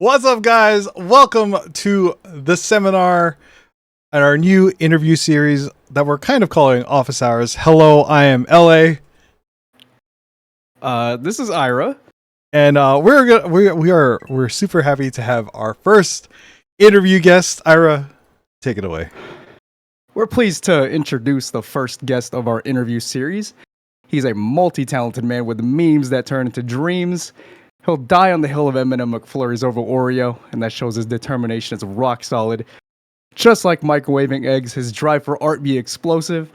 What's up, guys? Welcome to the seminar and our new interview series that we're kind of calling Office Hours. Hello, I am LA, This is Ira. and we're super happy to have our first interview guest. Ira, take it away. We're pleased to introduce the first guest of our interview series. He's a multi-talented man with memes that turn into dreams. He'll die on the hill of M&M McFlurries over Oreo, and that shows his determination is rock solid. Just like microwaving eggs, his drive for art be explosive,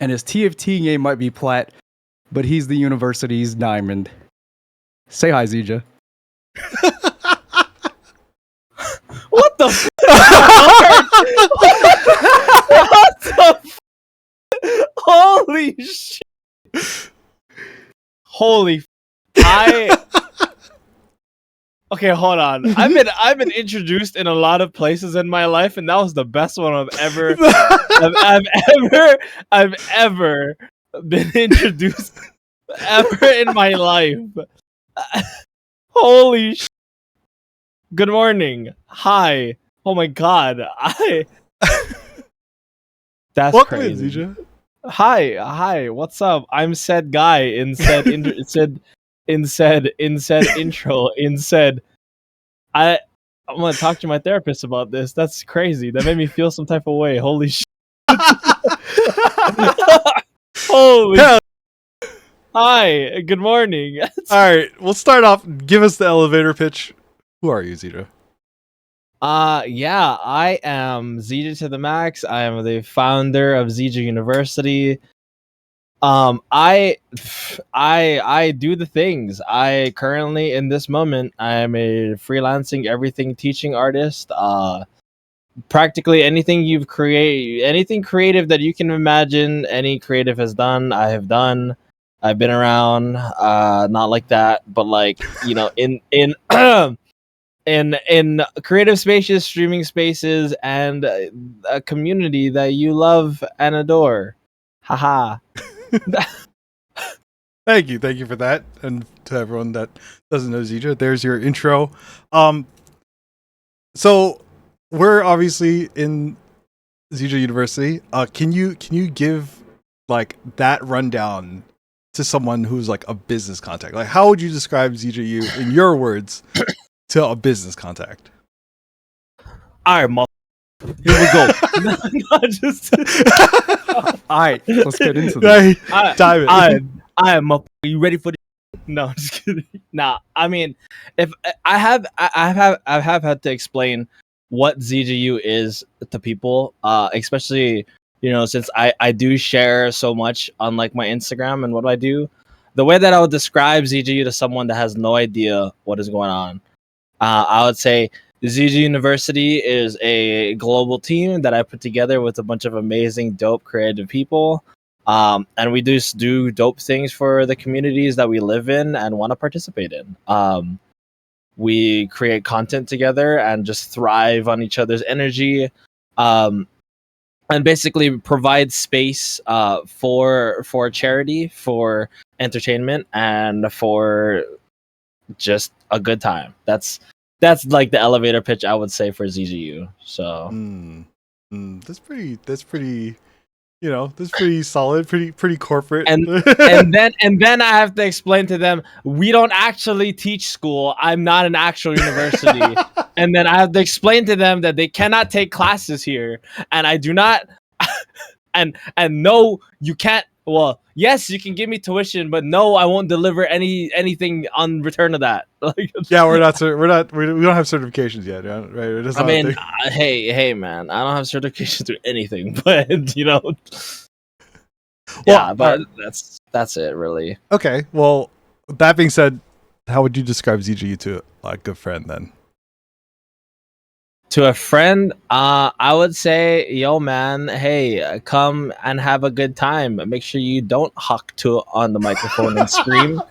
and his TFT game might be plat, but he's the university's diamond. Say hi, ZJ. What the f- What the f- Holy shit. Holy f- Okay, hold on. I've been introduced in a lot of places in my life, and that was the best one I've ever been introduced ever in my life. Holy shit. Good morning. Hi. Oh my god. That's Welcome crazy. in, ZJ. Hi. What's up? I'm said guy in said intro. I'm gonna talk to my therapist about this. That's crazy. That made me feel some type of way. Holy shit. Holy. Hell. Hi. Good morning. All right, we'll start off. Give us the elevator pitch. Who are you, ZJ? Yeah, I am ZJ to the max. I am the founder of ZJA University. I do the things. I currently, in this moment, I am a freelancing everything teaching artist. Practically anything anything creative that you can imagine, any creative has done, I have done. I've been around, not like that, but like, in in creative spaces, streaming spaces, and a community that you love and adore. Haha. Thank you for that, and to everyone that doesn't know ZJ, there's your intro. So we're obviously in ZJA University. Can you give like that rundown to someone who's like a business contact? Like, how would you describe ZJU in your words to a business contact? All right, here we go. Just All right, let's get into this. Dive it. I am up. Are you ready for this? No, I'm just kidding. Nah, I mean, if I have had to explain what ZJU is to people, especially since I do share so much on like my Instagram and what I do. The way that I would describe ZJU to someone that has no idea what is going on, I would say ZJA University is a global team that I put together with a bunch of amazing, dope, creative people. And we just do dope things for the communities that we live in and want to participate in. We create content together and just thrive on each other's energy, and basically provide space for charity, for entertainment, and for just a good time. That's like the elevator pitch I would say for ZJU. So That's pretty that's pretty solid, pretty corporate. and then I have to explain to them we don't actually teach school. I'm not an actual university. And then I have to explain to them that they cannot take classes here, and I do not and no, you can't. Well, yes, you can give me tuition, but no, I won't deliver anything on return of that. Yeah, we don't have certifications yet, right? I mean, hey, man, I don't have certifications to anything, but yeah, but that's it, really. Okay. Well, that being said, how would you describe ZJU to a good friend then? To a friend, I would say, yo, man, hey, come and have a good time. Make sure you don't huck on the microphone and scream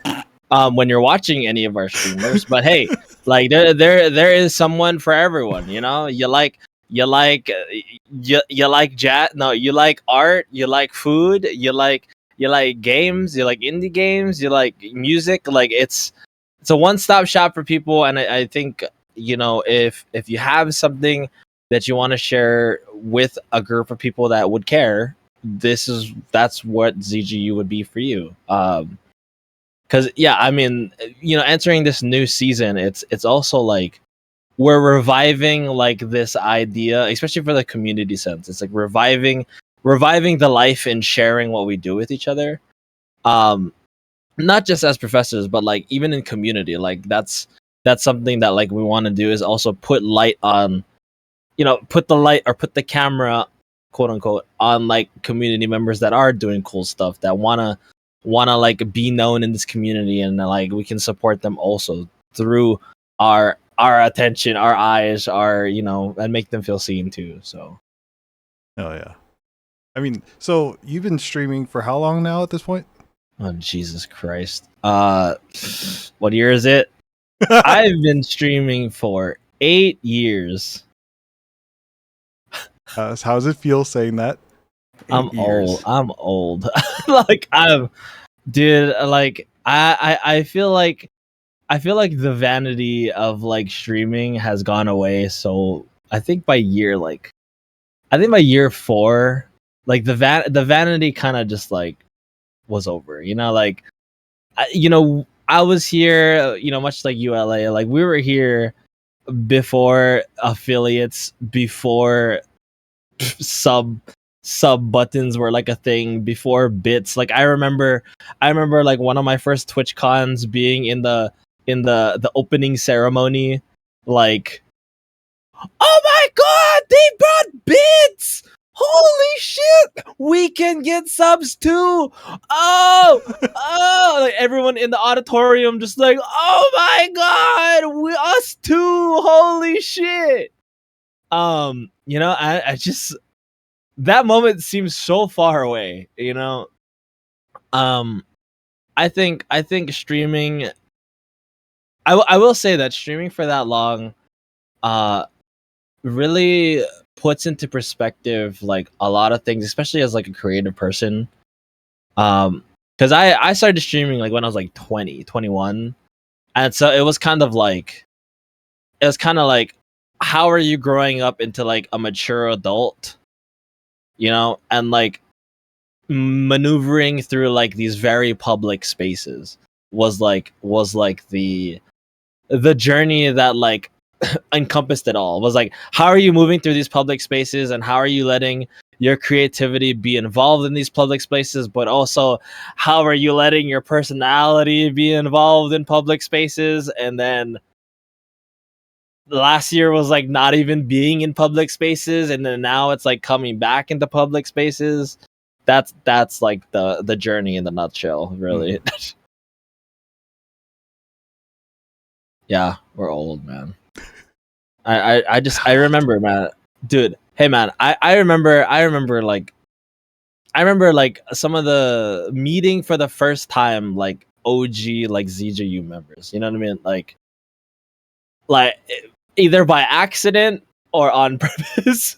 when you're watching any of our streamers. But hey, like there is someone for everyone. You like jazz. No, you like art. You like food. You like games. You like indie games. You like music. Like it's a one-stop shop for people, and I think if you have something that you want to share with a group of people that would care, that's what ZGU would be for you. Because I mean, entering this new season, it's also like we're reviving like this idea, especially for the community sense. It's like reviving the life and sharing what we do with each other. Not just as professors, but like even in community. Like that's something that like we want to do, is also put light on, put the light or put the camera, quote unquote, on like community members that are doing cool stuff, that wanna like be known in this community, and like we can support them also through our attention, our eyes, and make them feel seen too. So Oh yeah. I mean, so you've been streaming for how long now at this point? oh Jesus Christ, what year is it? I've been streaming for 8 years. How does it feel saying that? I'm 8 years. old. Like dude, like I feel like the vanity of like streaming has gone away. So I think by year 4, like the vanity kind of just like was over. Like I was here, much like ULA, like we were here before affiliates, before sub buttons were like a thing, before bits. Like I remember like one of my first Twitch cons being in the opening ceremony, like, oh my god, they brought bits, holy shit, we can get subs too. Oh, like everyone in the auditorium just like, oh my god, us too, holy shit. I just, that moment seems so far away. I think streaming, I will say that streaming for that long really puts into perspective like a lot of things, especially as like a creative person. Because I started streaming like when I was like 20, 21, and so it was kind of like how are you growing up into like a mature adult, and like maneuvering through like these very public spaces was like the journey that like encompassed it all. It was like, how are you moving through these public spaces, and how are you letting your creativity be involved in these public spaces, but also how are you letting your personality be involved in public spaces? And then last year was like not even being in public spaces, and then now it's like coming back into public spaces. That's like the journey in the nutshell, really. Yeah, we're old, man. I remember, man, dude. Hey, man, I remember like some of the meeting for the first time, like OG like ZJU members. You know what I mean? Like either by accident or on purpose.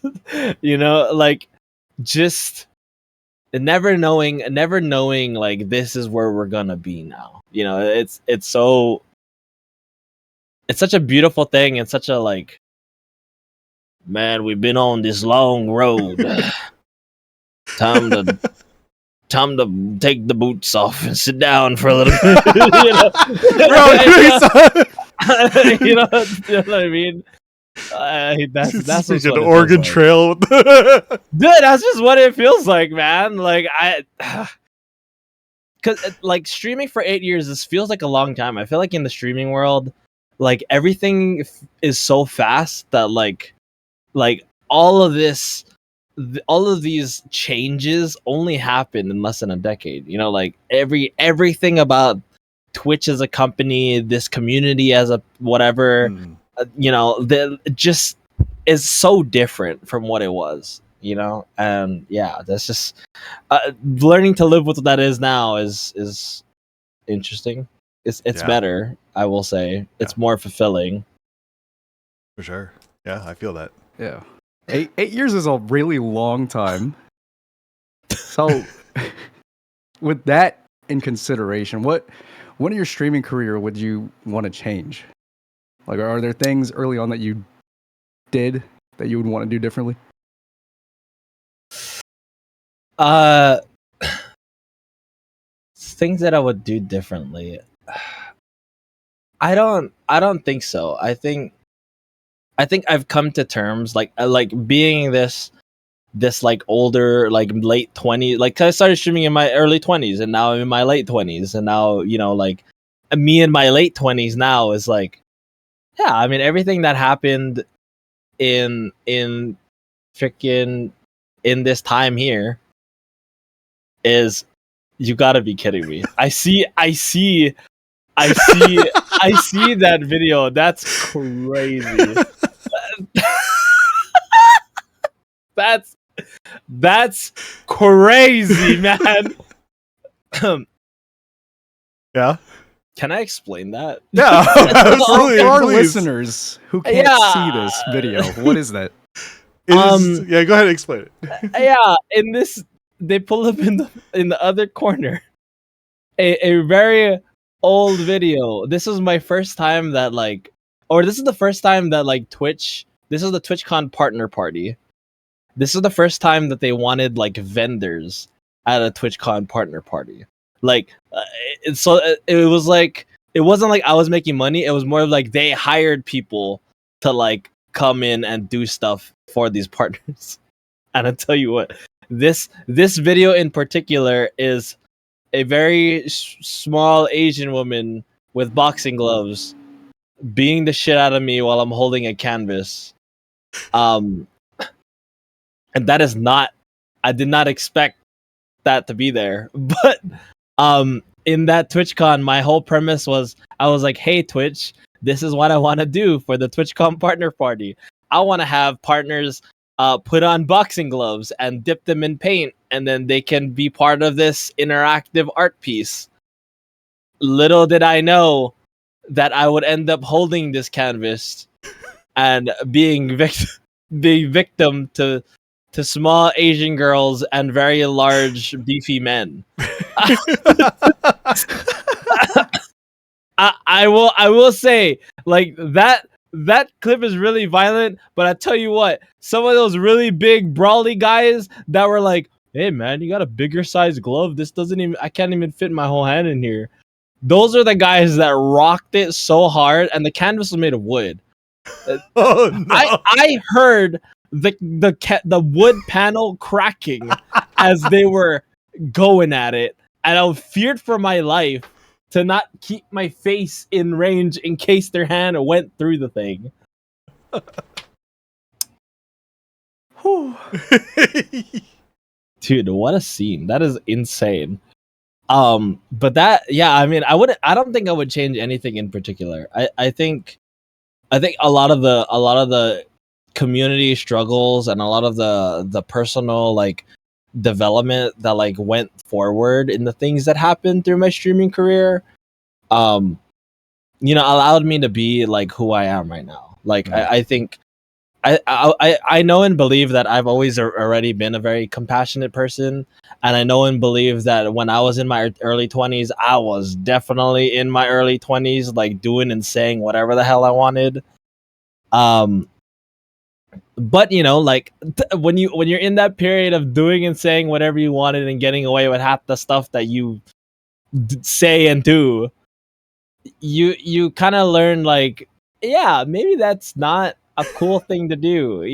Like just never knowing like this is where we're gonna be now. It's such a beautiful thing, and such a like, man, we've been on this long road. time to take the boots off and sit down for a little bit. You know what I mean? That's just what an it Oregon feels like. Trail. Dude, that's just what it feels like, man. Like because like streaming for 8 years, this feels like a long time. I feel like in the streaming world, like everything is so fast that like all of these changes only happened in less than a decade. Like everything about Twitch as a company, this community as a whatever, just is so different from what it was. And yeah, that's just learning to live with what that is now is interesting. It's better, I will say. It's more fulfilling. For sure. Yeah, I feel that. Yeah. 8 years is a really long time. So, with that in consideration, what in your streaming career would you want to change? Like, are there things early on that you did that you would want to do differently? Things that I would do differently. I don't think so. I think I've come to terms like being this like older, like late 20s, like 'cause I started streaming in my early 20s and now I'm in my late 20s, and now, like me in my late 20s now is like, yeah, I mean everything that happened in freaking in this time here is, you gotta be kidding me. I see I see that video. That's crazy. That's crazy, man. Yeah. Can I explain that? Yeah. Absolutely. For our Please. listeners who can't see this video, what is that? Yeah, go ahead and explain it. Yeah, in this, they pull up in the other corner a very old video. This is my first time that this is the first time that Twitch. This is the TwitchCon partner party. This is the first time that they wanted vendors at a TwitchCon partner party. It was like, it wasn't like I was making money. It was more like they hired people to come in and do stuff for these partners. And I tell you what, this video in particular is a very small Asian woman with boxing gloves beating the shit out of me while I'm holding a canvas. And that is not, I did not expect that to be there. But in that TwitchCon, my whole premise was, I was like, hey Twitch, this is what I want to do for the TwitchCon partner party. I want to have partners put on boxing gloves and dip them in paint, and then they can be part of this interactive art piece. Little did I know that I would end up holding this canvas and being victim to small Asian girls and very large beefy men. I will say, that clip is really violent, but I tell you what, some of those really big brawly guys that were like, hey man, you got a bigger size glove, I can't even fit my whole hand in here. Those are the guys that rocked it so hard, and the canvas was made of wood. Oh no. I heard the wood panel cracking as they were going at it, and I feared for my life to not keep my face in range in case their hand went through the thing. Dude, what a scene. That is insane. But that, yeah, I mean, I don't think I would change anything in particular. I think a lot of the community struggles and a lot of the personal development that went forward in the things that happened through my streaming career allowed me to be who I am right now. I think I know and believe that I've always already been a very compassionate person, and I know and believe that when I was in my early 20s, I was definitely in my early 20s doing and saying whatever the hell I wanted. But when you're in that period of doing and saying whatever you wanted and getting away with half the stuff that you say and do, you kind of learn yeah, maybe that's not a cool thing to do.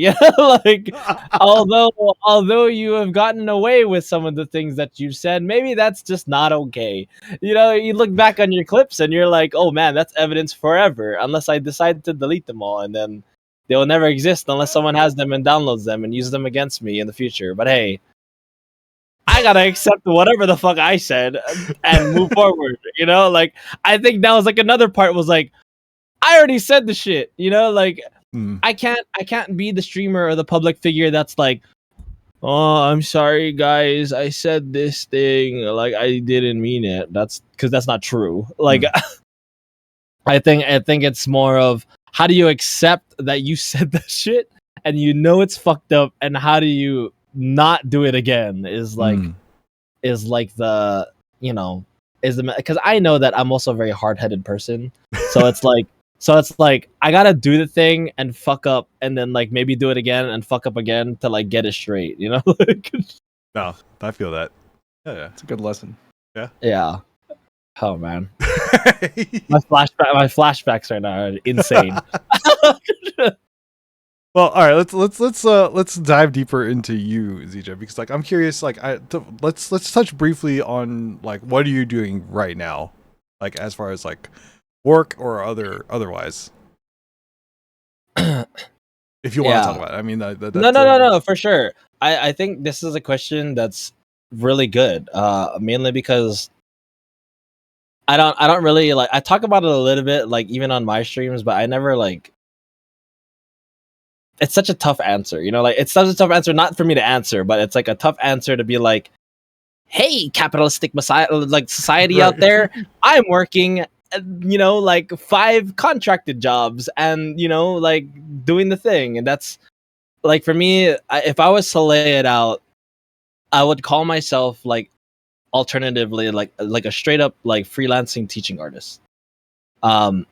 Although you have gotten away with some of the things that you've said, maybe that's just not okay. You look back on your clips and you're like, oh man, that's evidence forever, unless I decide to delete them all, and then they will never exist unless someone has them and downloads them and uses them against me in the future. But hey, I gotta accept whatever the fuck I said and move forward. I think that was another part was I already said the shit. I can't be the streamer or the public figure that's oh, I'm sorry guys, I said this thing, I didn't mean it. That's because that's not true. I think it's more of, how do you accept that you said that shit and it's fucked up, and how do you not do it again is the because I know that I'm also a very hard-headed person. So it's So it's like I gotta do the thing and fuck up, and then like maybe do it again and fuck up again to like get it straight. You know? Like, No, I feel that. Yeah, It's a good lesson. yeah. Oh man, my flashbacks right now are insane. Well, all right. Let's dive deeper into you, ZJ, because like I'm curious. Like, let's touch briefly on like what are you doing right now, like as far as like work or otherwise. If you want to talk about it, I mean, No, for sure. I think this is a question that's really good. Mainly because I don't really like I talk about it a little bit like even on my streams, but I never like it's such a tough answer, you know, like it's such a tough answer not for me to answer, but it's like a tough answer to be like, hey, capitalistic messiah like society out there, I'm working you know, like 5 contracted jobs and you know, like doing the thing. And that's like for me, if I was to lay it out, I would call myself like alternatively like a straight up like freelancing teaching artist. Um,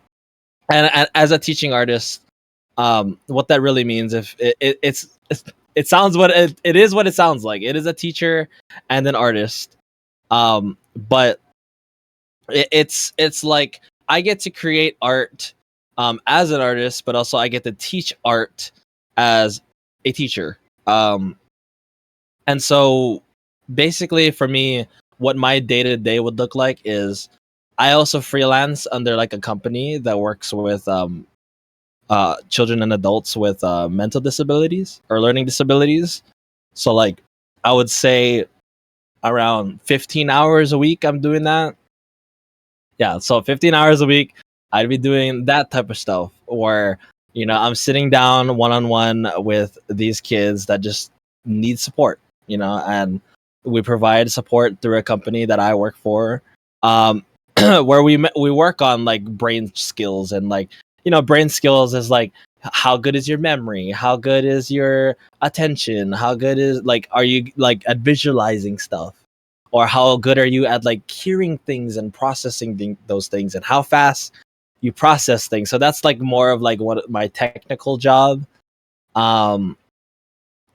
and as a teaching artist, what that really means, if it sounds what it is, what it sounds like. It is a teacher and an artist. But it's like I get to create art as an artist, but also I get to teach art as a teacher. And so basically for me, what my day-to-day would look like is I also freelance under like a company that works with children and adults with mental disabilities or learning disabilities. So like I would say around 15 hours a week I'm doing that. Yeah, so 15 hours a week I'd be doing that type of stuff, or you know, I'm sitting down one-on-one with these kids that just need support, you know, and we provide support through a company that I work for, where we work on like brain skills. And like, you know, brain skills is like how good is your memory, how good is your attention, how good is like are you like at visualizing stuff, or how good are you at like hearing things and processing those things, and how fast you process things. So that's like more of like what my technical job. um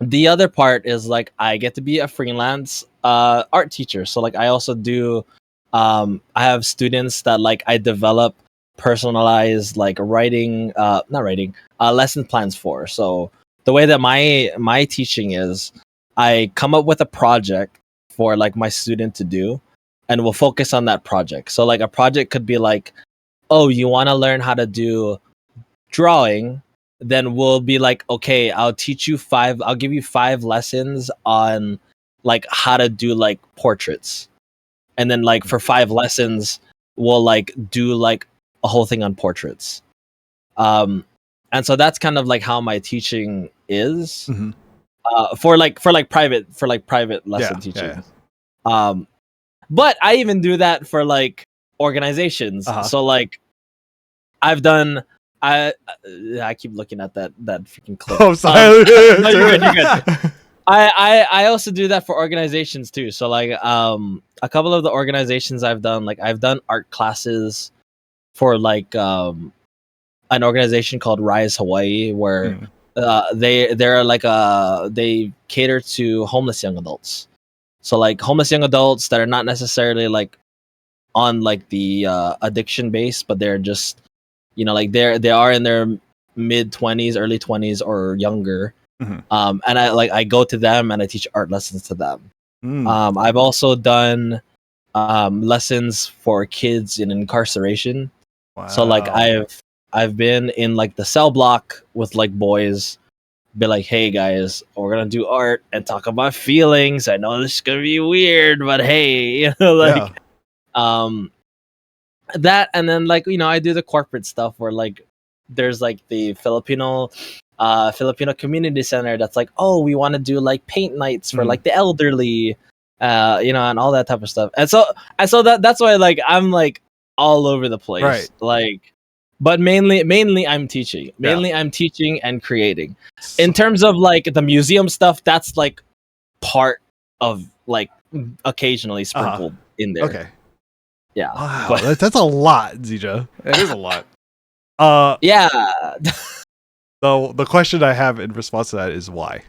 the other part is like I get to be a freelance art teacher. So like I also do I have students that like I develop personalized like writing not writing lesson plans for. So the way that my teaching is, I come up with a project for like my student to do, and we'll focus on that project. So like a project could be like, oh, you want to learn how to do drawing, then we'll be like, okay, I'll give you 5 lessons on like how to do like portraits. And then like for 5 lessons, we'll like do like a whole thing on portraits. And so that's kind of like how my teaching is. Mhm. For private lesson teaching. Yeah. But I even do that for like organizations. So like I've done I keep looking at that freaking clip. Oh, sorry. No, you're good. I also do that for organizations too. So like a couple of the organizations I've done, like I've done art classes for like an organization called Rise Hawaii, where they're like they cater to homeless young adults. So like homeless young adults that are not necessarily like on like the addiction base, but they're just, you know, like they are in their mid 20s, early 20s or younger. And I go to them and I teach art lessons to them. I've also done lessons for kids in incarceration. Wow. So like I've been in like the cell block with like boys, be like, hey guys, we're gonna do art and talk about feelings. I know this is gonna be weird, but hey, you know, like that. And then like, you know, I do the corporate stuff where like there's like the Filipino community center that's like, oh, we want to do like paint nights for like the elderly, you know, and all that type of stuff. And so that's why like I'm like all over the place. Right. Like, but mainly I'm teaching. I'm teaching and creating. In terms of like the museum stuff, that's like part of like occasionally sprinkled in there. Okay. Yeah. Wow. But That's a lot, ZJ. It is a lot. Yeah. The question I have in response to that is why?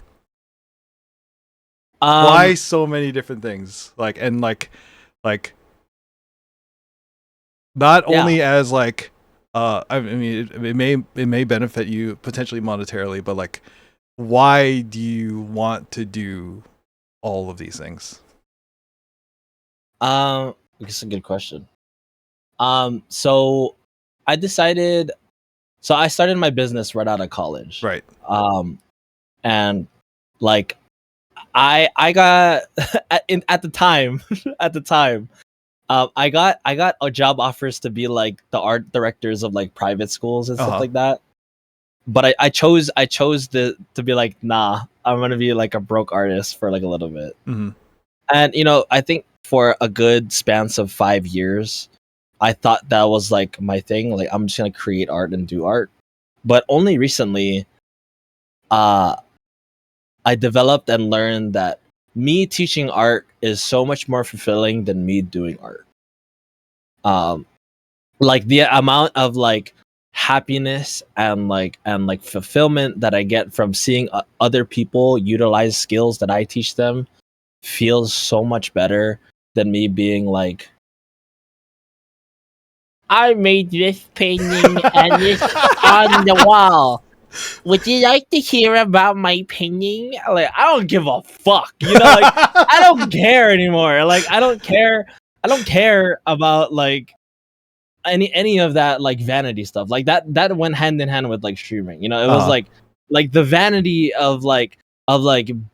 Why so many different things? Like not Yeah. only as like I mean it may benefit you potentially monetarily, but like why do you want to do all of these things? It's a good question. So I decided. So I started my business right out of college. Right. And like I got at the time at the time I got a job offers to be like the art directors of like private schools and stuff Uh-huh. like that. But I chose to be like, nah, I'm gonna be like a broke artist for like a little bit. Mhm. And I think for a good spans of 5 years, I thought that was like my thing. Like I'm just gonna create art and do art. But only recently, uh, I developed and learned that me teaching art is so much more fulfilling than me doing art. Um, like the amount of like happiness and fulfillment that I get from seeing other people utilize skills that I teach them feels so much better than me being like, I made this painting and it's on the wall. Would you like to hear about my painting? Like, I don't give a fuck. Like I don't care anymore. Like I don't care. I don't care about like any of that like vanity stuff. Like that went hand in hand with like streaming. It was Uh-huh. like the vanity of like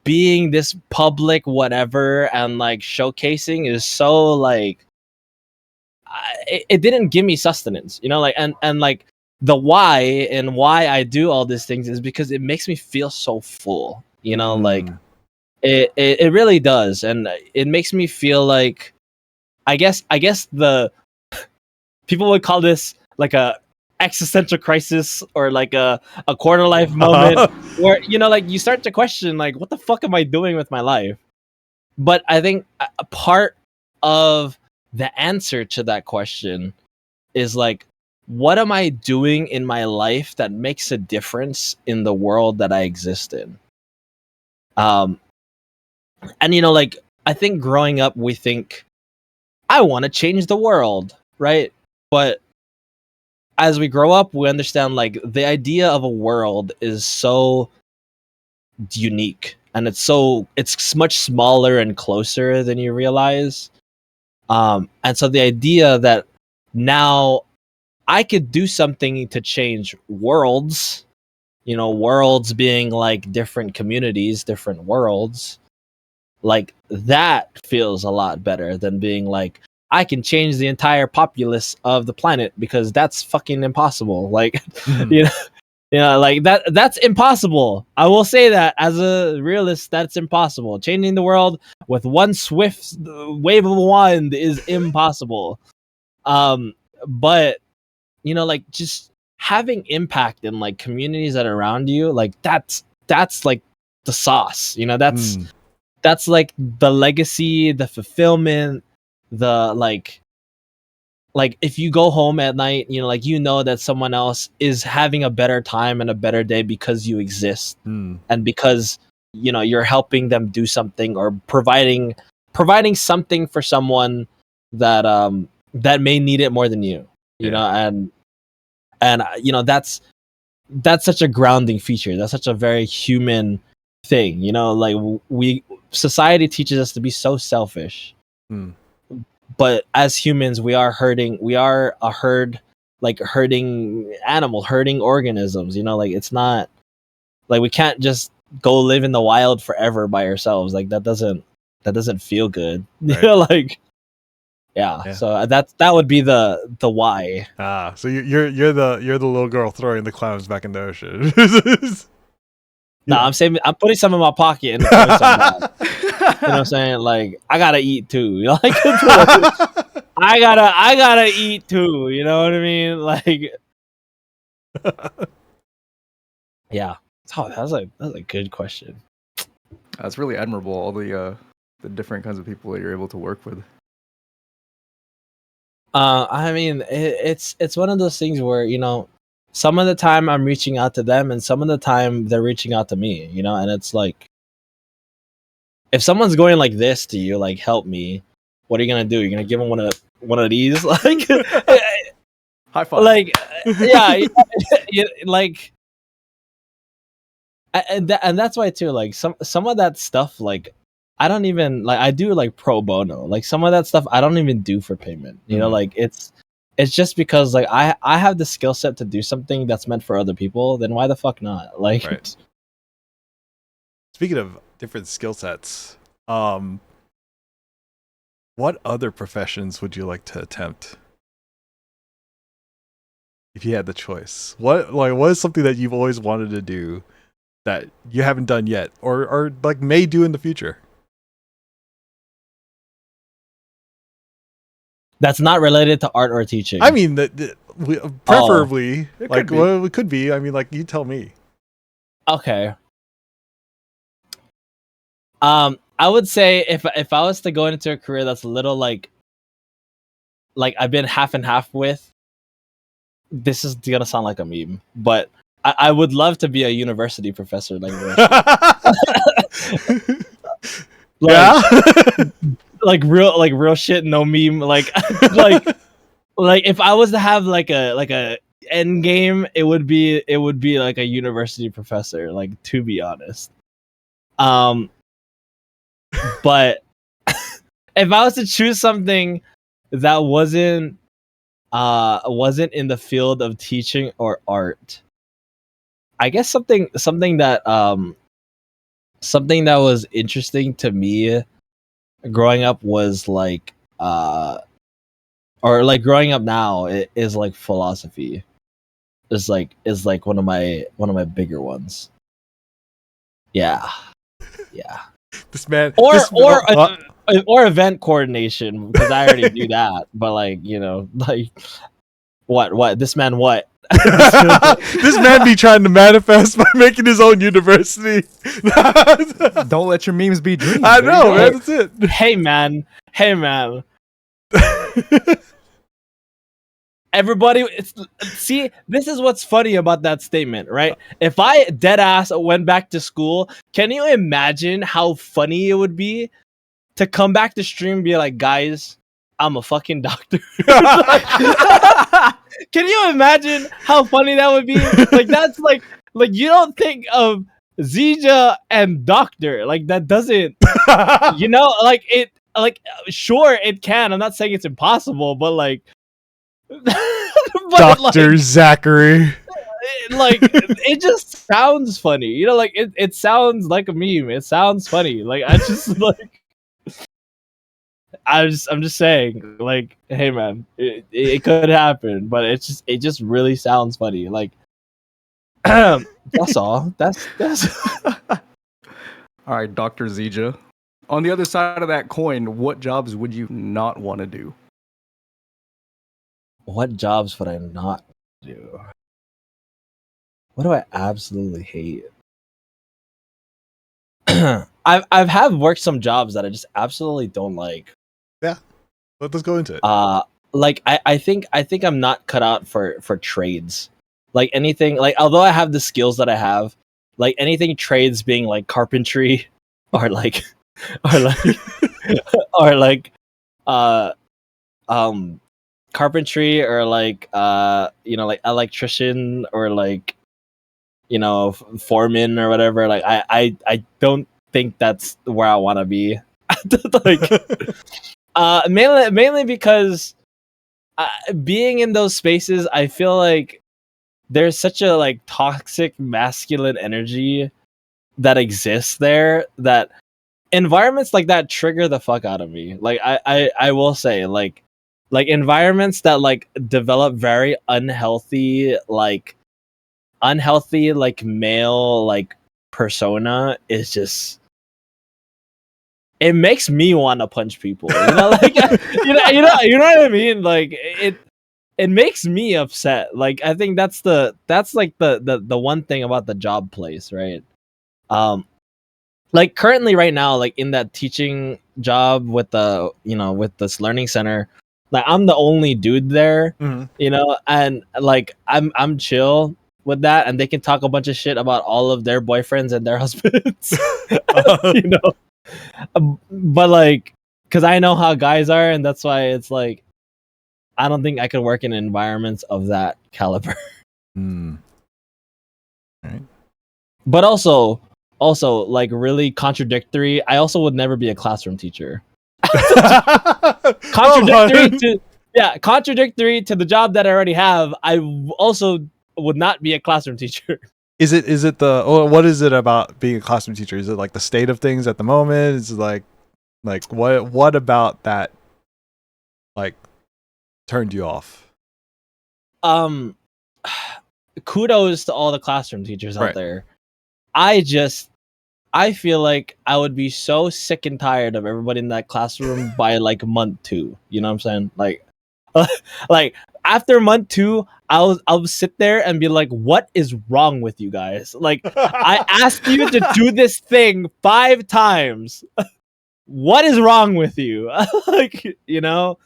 being this public whatever and like showcasing is so like it didn't give me sustenance, like and like the why and why I do all these things is because it makes me feel so full, like it really does, and it makes me feel like I guess the people would call this like a existential crisis or like a quarter life moment Uh-huh. where like you start to question like what the fuck am I doing with my life. But I think a part of the answer to that question is like, what am I doing in my life that makes a difference in the world that I exist in? And like I think growing up we think I want to change the world, right? But as we grow up we understand like the idea of a world is so unique and it's much smaller and closer than you realize. And so the idea that now I could do something to change worlds, worlds being like different communities, different worlds, like that feels a lot better than being like, I can change the entire populace of the planet because that's fucking impossible. Like, Mhm. you know, like that's impossible. I will say that as a realist, that's impossible. Changing the world with one swift wave of a wand is impossible. But like just having impact in like communities that are around you, like that's like the sauce. Mm. That's like the legacy, the fulfillment, the like if you go home at night, like that someone else is having a better time and a better day because you exist, Mm. and because you're helping them do something or providing something for someone that may need it more than you. Yeah. And that's such a grounding feature. That's such a very human thing. Like we society teaches us to be so selfish, Mm. but as humans we are hurting. We are a herd, like herding animals, herding organisms. Like it's not like we can't just go live in the wild forever by ourselves. Like that doesn't feel good. Right. Like yeah. Yeah. So that would be the why. So you're the little girl throwing the clowns back in the ocean. No, Yeah. I'm putting some in my pocket and throwing some back. You know what I'm saying? Like I gotta eat too. Like I gotta eat too. You know what I mean? Like yeah. Oh, that's a good question. That's really admirable. All the different kinds of people that you're able to work with. I mean, it's one of those things where some of the time I'm reaching out to them, and some of the time they're reaching out to me, you know. And it's like, if someone's going like this to you, like, help me, what are you gonna do? You're gonna give them one of these, like, High five. like, yeah, like, and that's why too. Like, some of that stuff, like, I don't even like. I do like pro bono. Like, some of that stuff I don't even do for payment. You know, like, it's just because, like, I have the skill set to do something that's meant for other people. Then why the fuck not? Like, Right. Speaking of different skill sets, what other professions would you like to attempt if you had the choice? What is something that you've always wanted to do that you haven't done yet, or like may do in the future? that's not related to art or teaching. I mean, preferably, It like, could be. well, it could be. I mean, like, you tell me. Okay. I would say if I was to go into a career that's a little like I've been half and half with, this is gonna sound like a meme, but I would love to be a university professor, like, Yeah. like real shit, no meme, like, like if I was to have like a end game, it would be like a university professor, like, to be honest. But if I was to choose something that wasn't in the field of teaching or art, I guess something that was interesting to me growing up was like or like growing up now, it is like philosophy. Is like one of my bigger ones. Yeah. This man, or event coordination, because I already do that. But, like, you know, like, what this man what this man be trying to manifest by making his own university. Don't let your memes be dreams. I There you know, go. man. That's it. hey man everybody, see, this is what's funny about that statement, right? If I dead ass went back to school, can you imagine how funny it would be to come back to stream and be like, guys, I'm a fucking doctor? Can you imagine how funny that would be? Like, that's like you don't think of ZJA and doctor, like, that doesn't, you know, like, it, like, sure, it can. I'm not saying it's impossible, but, like, but, Dr. like, Zachary. like, it just sounds funny, you know, like, it sounds like a meme. It sounds funny. Like, I just like, I'm just saying, like, hey man, it could happen, but it just really sounds funny. Like, that's all. That's All right, Dr. Zija. On the other side of that coin, what jobs would you not want to do? What jobs would I not do? What do I absolutely hate? I've have worked some jobs that I just absolutely don't like. Let's go into it. Like, I think I'm not cut out for trades. Like, anything, like, although I have the skills that I have, like, anything trades, being like carpentry or like or like carpentry, or like you know, like electrician, or like, you know, foreman or whatever. Like, I don't think that's where I want to be. Like, mainly because being in those spaces, I feel like there's such a, like, toxic masculine energy that exists there, that environments like that trigger the fuck out of me. Like, I will say, like environments that, like, develop very unhealthy like male, like, persona is just, it makes me want to punch people, you know, like, you know what I mean? Like, it makes me upset. Like, I think that's like the one thing about the job place, right? Like, currently right now, like, in that teaching job with the, you know, with this learning center, Like I'm the only dude there, Mhm. you know, and like I'm chill with that, and they can talk a bunch of shit about all of their boyfriends and their husbands, you know. But like, because I know how guys are, and that's why it's like I don't think I could work in environments of that caliber. Mm. Right. But also like really contradictory. I also would never be a classroom teacher. Contradictory to contradictory to the job that I already have. I also would not be a classroom teacher. Is it the what is it about being a classroom teacher? Is it like the state of things at the moment? Is it like what about that like turned you off? Kudos to all the classroom teachers out Right. there. I feel like I would be so sick and tired of everybody in that classroom by like month 2. You know what I'm saying? Like like after month 2, I'll sit there and be like, what is wrong with you guys? Like I asked you to do this thing 5 times. What is wrong with you? Like, you know?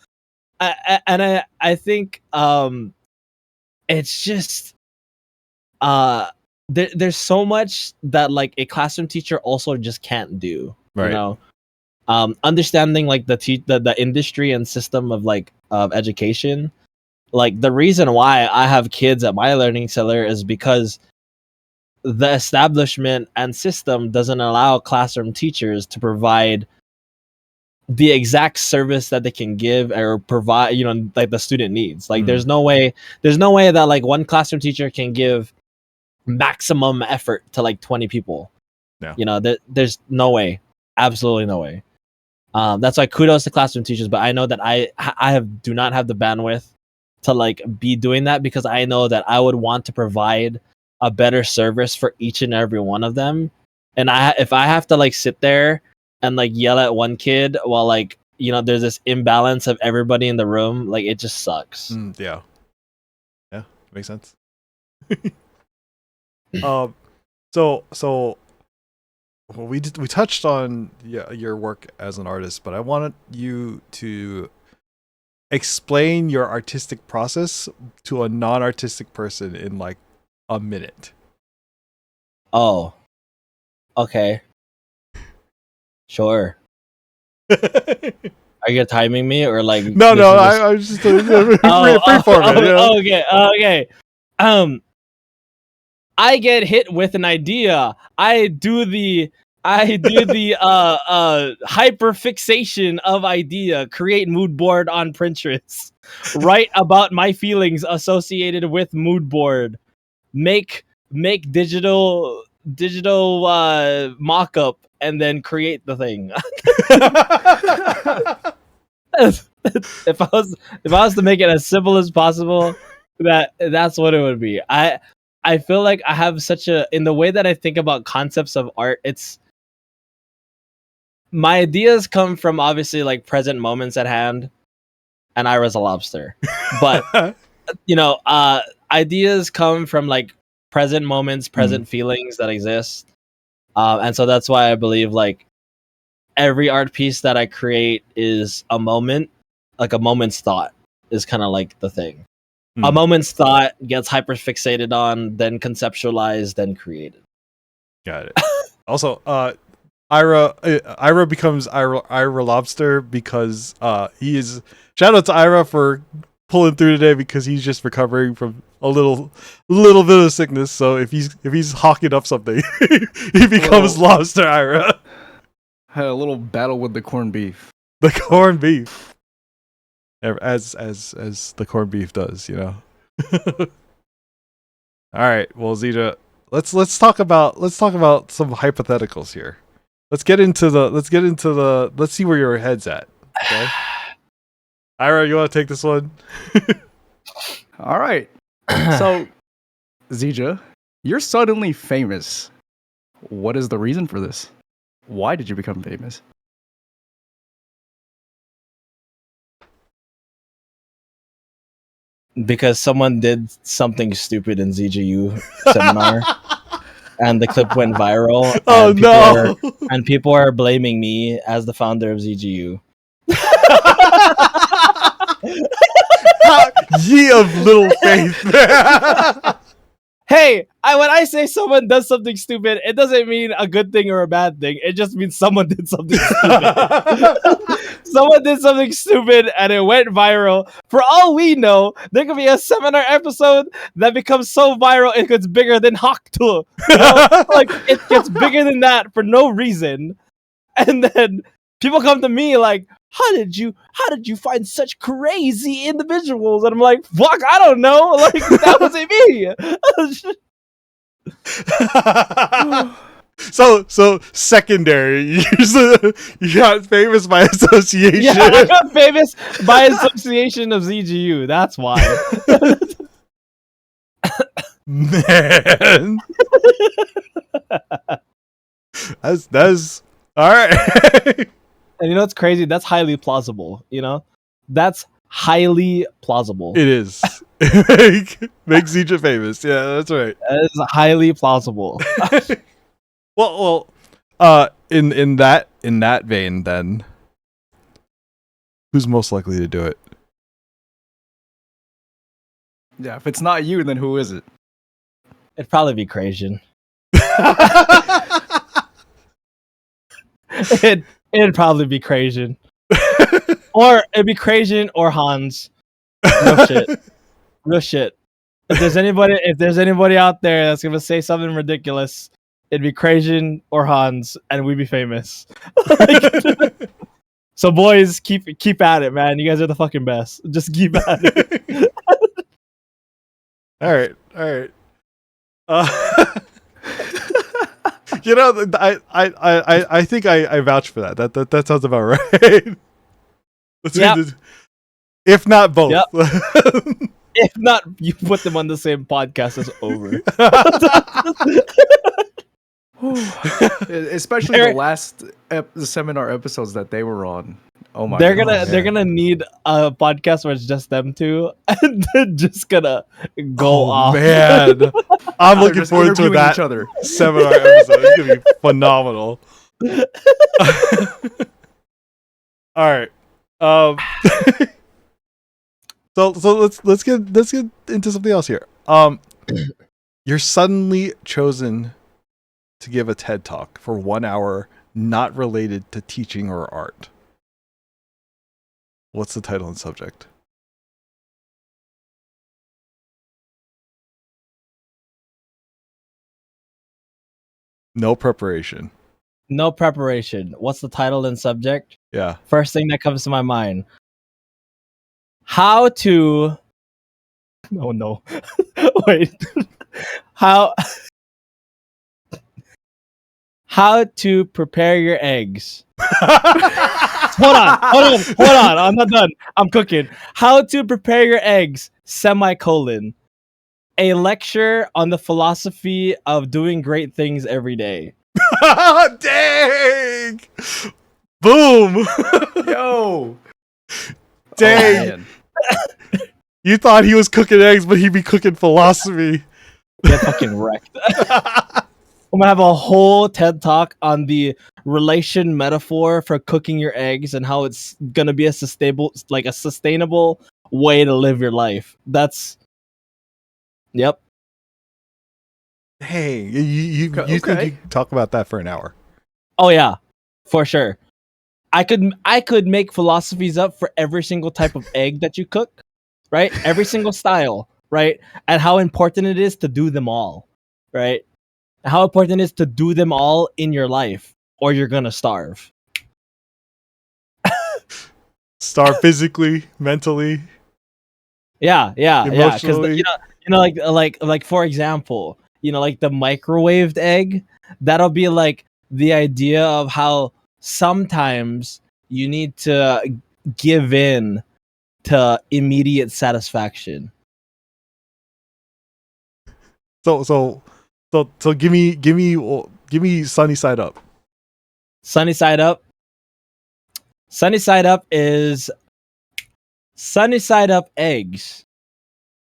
I think it's just there's so much that like a classroom teacher also just can't do. Right. You know, understanding like the industry and system of like of education. Like the reason why I have kids at my learning center is because the establishment and system doesn't allow classroom teachers to provide the exact service that they can give or provide, you know, like the student needs. Like there's no way that like one classroom teacher can give maximum effort to like 20 people. Yeah. You know, there's no way. Absolutely no way. That's why kudos to classroom teachers, but I know that I do not have the bandwidth to like be doing that, because I know that I would want to provide a better service for each and every one of them. And if I have to like sit there and like yell at one kid while like, you know, there's this imbalance of everybody in the room, like it just sucks. Yeah, makes sense. So we touched on your work as an artist, but I wanted you to explain your artistic process to a non-artistic person in like a minute. Oh, okay, sure. Are you timing me or like No, I was just freeform. Okay. I get hit with an idea. I do the hyperfixation of idea, create mood board on Pinterest, write about my feelings associated with mood board, make digital mock-up, and then create the thing. if I was to make it as simple as possible, that's what it would be. I feel like I have such in the way that I think about concepts of art, it's my ideas come from obviously like present moments at hand, and Ira's a lobster. But you know, ideas come from like present moments, present feelings that exist. And so that's why I believe like every art piece that I create is a moment, like a moment's thought is kind of like the thing. A moment's thought gets hyperfixated on, then conceptualized, then created. Got it. Also, Ira becomes Ira Lobster because he is. Shout out to Ira for pulling through today, because he's just recovering from a little bit of sickness. So if he's hawking up something, he becomes Lobster Ira. Had a little battle with the corned beef. The corned beef, as the corned beef does, you know. All right, well, Zita, let's talk about some hypotheticals here. Let's see where your head's at. Okay, Ira, you want to take this one? All right. So, Zija, you're suddenly famous. What is the reason for this? Why did you become famous? Because someone did something stupid in ZJU seminar, and the clip went viral. Oh no! And people are blaming me as the founder of ZJU. Ye of little faith. Hey, when I say someone does something stupid, it doesn't mean a good thing or a bad thing. It just means someone did something stupid. Someone did something stupid and it went viral. For all we know, there could be a seminar episode that becomes so viral it gets bigger than Hakto. You know? Like it gets bigger than that for no reason. And then people come to me like, how did you find such crazy individuals? And I'm like, fuck, I don't know. Like that wasn't me. So secondary. You got famous by association. Yeah, I got famous by association of ZGU. That's why. Man. That's all right. And you know what's crazy? That's highly plausible. You know, that's highly plausible. It is. Make ZJ famous. Yeah, that's right. That is highly plausible. Well, in that vein, then, who's most likely to do it? Yeah, if it's not you, then who is it? It'd probably be Crazian. It'd probably be Crazian. Or it'd be Crazian or Hans. No shit. Real shit. If there's anybody out there that's gonna say something ridiculous, it'd be Crazian or Hans, and we'd be famous. So boys, keep at it, man. You guys are the fucking best. Just keep at it. All right. You know, I think I vouch for that. That sounds about right. If not both. Yep. If not, you put them on the same podcast, it's over. Especially the last seminar episodes that they were on. Oh my! They're gonna need a podcast where it's just them two, and they're just gonna go off. Man, I'm looking forward to that seminar episode. It's gonna be phenomenal. All right. So let's get into something else here. You're suddenly chosen to give a TED talk for 1 hour, not related to teaching or art. What's the title and subject? No preparation. No preparation. What's the title and subject? Yeah. First thing that comes to my mind. How to... Oh no. Wait. How to prepare your eggs. Hold on. I'm not done. I'm cooking. How to prepare your eggs, semicolon. A lecture on the philosophy of doing great things every day. Dang! Boom! Yo! Dang! You thought he was cooking eggs, but he'd be cooking philosophy. Get fucking wrecked. I'm gonna have a whole TED talk on the relation metaphor for cooking your eggs and how it's gonna be a sustainable way to live your life. That's yep. Hey, you think you could talk about that for an hour? Oh yeah, for sure. I could make philosophies up for every single type of egg that you cook, right? Every single style, right? And how important it is to do them all, right? How important it is to do them all in your life, or you're gonna starve. Starve physically, mentally. Yeah. Because Emotionally. like for example, like the microwaved egg. That'll be like the idea of how sometimes you need to give in to immediate satisfaction. So give me sunny side up. Sunny side up. Sunny side up is sunny side up eggs.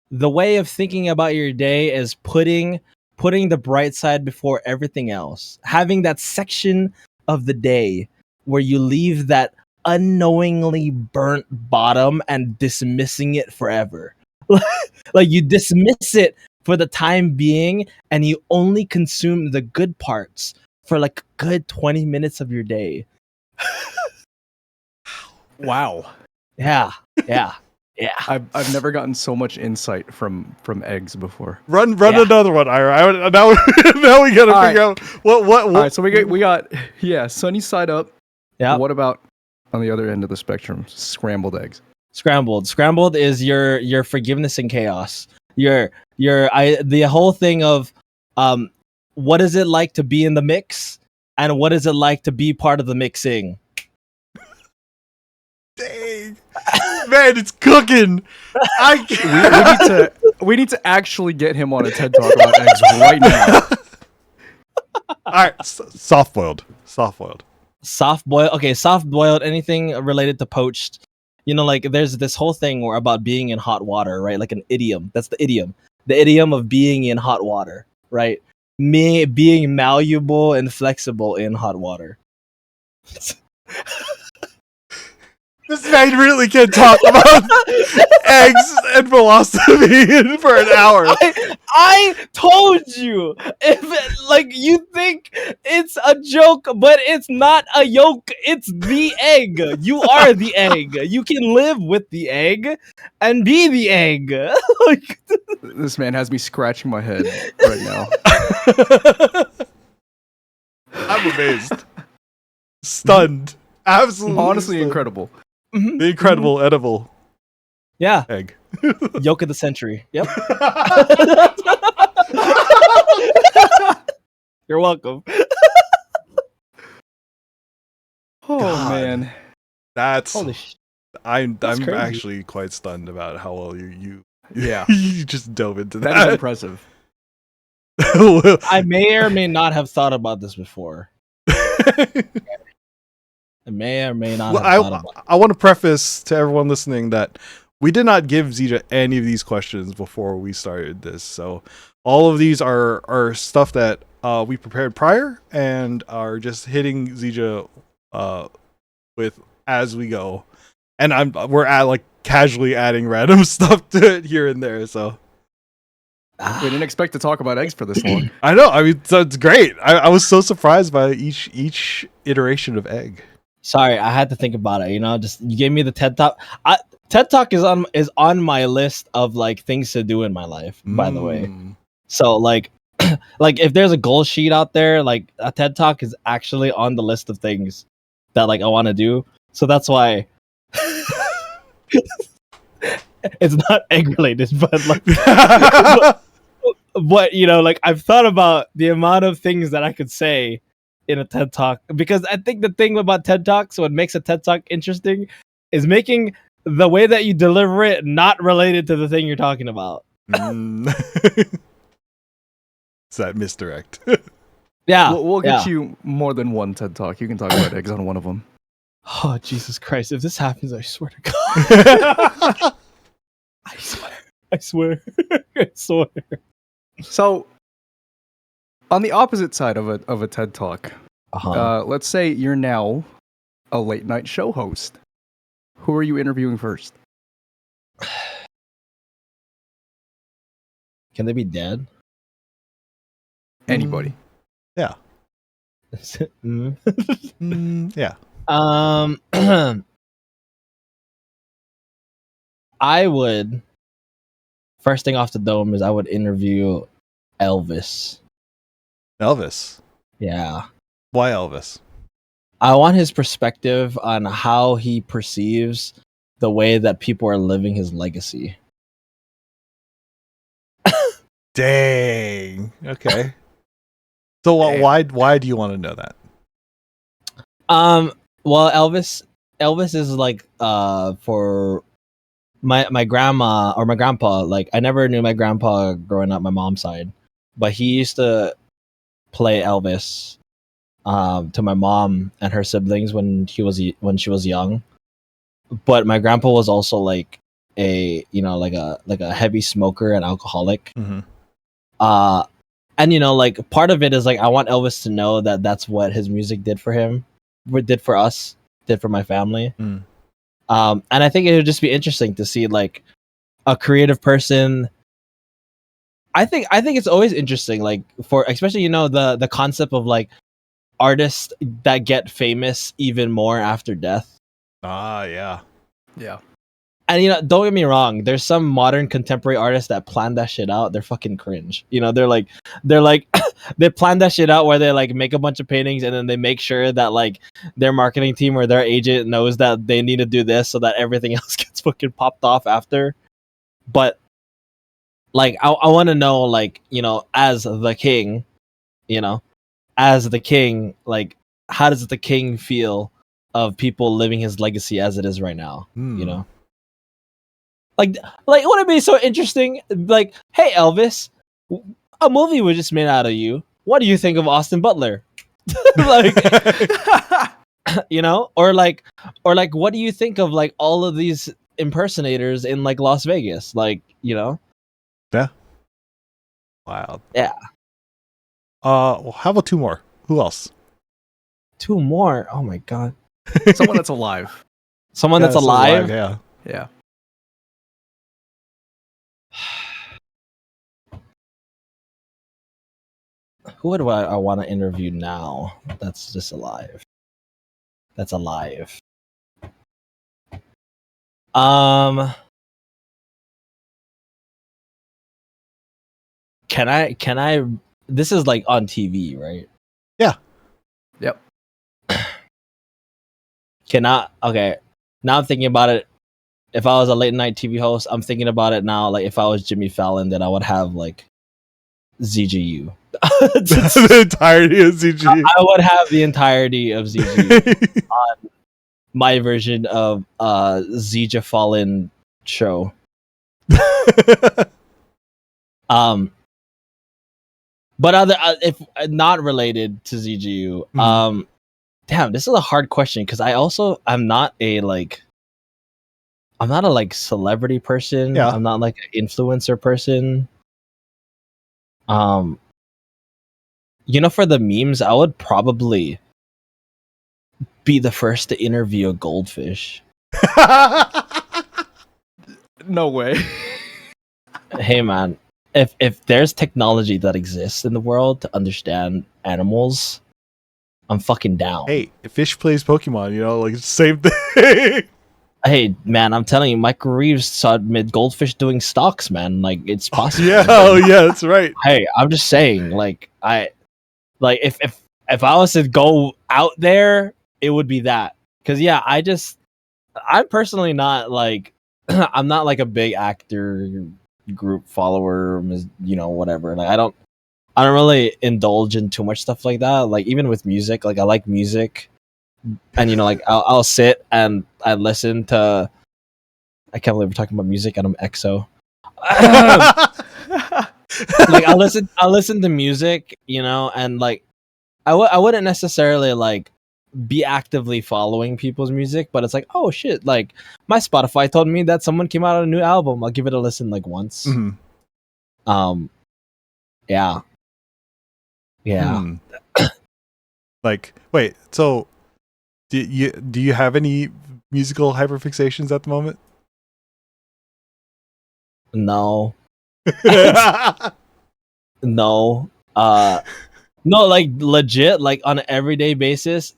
The way of thinking about your day is putting the bright side before everything else. Having that section of the day where you leave that unknowingly burnt bottom and dismissing it forever. Like you dismiss it for the time being and you only consume the good parts for like a good 20 minutes of your day. Wow. Yeah. Yeah. Yeah. I've never gotten so much insight from eggs before. Run Yeah. another one, Ira. Now we gotta All figure out what. All right, so we got sunny side up. Yeah. What about on the other end of the spectrum, scrambled eggs? Scrambled is your forgiveness and chaos. The whole thing of what is it like to be in the mix and what is it like to be part of the mixing. Dang, man, it's cooking. We need to actually get him on a TED Talk about eggs right now. All right, soft boiled. Soft boiled, anything related to poached. You know, like there's this whole thing where about being in hot water, right? Like an idiom. That's the idiom of being in hot water, right? Me being malleable and flexible in hot water. This man really can talk about eggs and philosophy for an hour. I told you, you think it's a joke, but it's not a yolk. It's the egg. You are the egg. You can live with the egg and be the egg. This man has me scratching my head right now. I'm amazed, stunned, absolutely, Honestly, stunned. Incredible. The incredible edible Yeah, egg. yolk of the century. Yep. You're welcome. Oh God. man, That's Holy sh! I'm crazy. actually quite stunned about how well you yeah, you just dove into that is that. impressive. I may or may not have thought about this before. I may or may not Well, have thought about it. I want to preface to everyone listening that we did not give ZJA any of these questions before we started this. So all of these are stuff that we prepared prior and are just hitting ZJA with as we go. And we're casually adding random stuff to it here and there. So We didn't expect to talk about eggs for this long. I know. I mean, so it's great. I was so surprised by each iteration of egg. Sorry, I had to think about it. You know, just you gave me the TED Talk. TED Talk is on my list of like things to do in my life. By the way, so like if there's a goal sheet out there, like a TED Talk is actually on the list of things that like I want to do. So that's why it's not egg related, but like. But you know, like I've thought about the amount of things that I could say in a TED Talk, because I think the thing about TED Talks, what makes a TED Talk interesting, is making the way that you deliver it not related to the thing you're talking about. It's that misdirect. Yeah, We'll get yeah. you more than one TED Talk. You can talk about eggs on one of them. Oh Jesus Christ! If this happens, I swear to God. I swear. I swear. I swear. So, on the opposite side of a TED Talk, let's say you're now a late night show host. Who are you interviewing first? Can they be dead? Anybody. Yeah. Mm. Yeah. I would. First thing off the dome is I would interview Elvis. Elvis. Yeah. Why Elvis? I want his perspective on how he perceives the way that people are living his legacy. Dang. Okay. So why do you want to know that? Well, Elvis is like for my grandma or my grandpa. Like I never knew my grandpa growing up, my mom's side, but he used to play Elvis to my mom and her siblings when she was young. But my grandpa was also like a heavy smoker and alcoholic. Mm-hmm. And you know, like part of it is like I want Elvis to know that that's what his music did for him, did for us. did for my family. Mm. And I think it would just be interesting to see like a creative person. I think it's always interesting, like for especially the concept of like artists that get famous even more after death. Ah, yeah. Yeah. And don't get me wrong, there's some modern contemporary artists that plan that shit out. They're fucking cringe. They're like they plan that shit out where they like make a bunch of paintings and then they make sure that like their marketing team or their agent knows that they need to do this so that everything else gets fucking popped off after. But like I want to know, like, as the king, like how does the king feel of people living his legacy as it is right now? Like would it be so interesting? Like, hey Elvis, a movie was just made out of you. What do you think of Austin Butler? Like, or like what do you think of like all of these impersonators in like Las Vegas? Like, Yeah. Wild. Yeah. Well, how about two more? Who else? Two more. Oh my god. Someone that's alive. Someone that's still alive. Yeah. Yeah. Who would I want to interview now? That's just alive. That's alive. Can I? This is like on TV, right? Yeah. Yep. Cannot. Okay. Now I'm thinking about it. If I was a late night TV host, I'm thinking about it now. Like if I was Jimmy Fallon, then I would have like ZJU. The entirety of ZG. I would have the entirety of ZJU on my version of ZJ Fallon show. But other if not related to ZGU, damn, this is a hard question because I'm not a celebrity person. Yeah. I'm not like an influencer person. For the memes, I would probably be the first to interview a goldfish. No way. Hey man, if there's technology that exists in the world to understand animals, I'm fucking down. Hey, if fish plays Pokemon, like it's the same thing. Hey man, I'm telling you, Michael Reeves saw goldfish doing stocks, man. Like it's possible. Yeah, oh yeah, that's right. Hey, I'm just saying, like if I was to go out there, it would be that. Cause yeah, I'm personally not like I'm not like a big actor group follower, whatever. Like I don't really indulge in too much stuff like that. Like even with music, like I like music, and like I'll sit and I listen to. I can't believe we're talking about music and I'm EXO. Like I'll listen to music, and like I wouldn't necessarily like be actively following people's music, but it's like, oh shit, like my Spotify told me that someone came out with a new album. I'll give it a listen like once. Mm-hmm. Yeah. Like, wait, so do you have any musical hyperfixations at the moment? No. No. No, like legit, like on an everyday basis.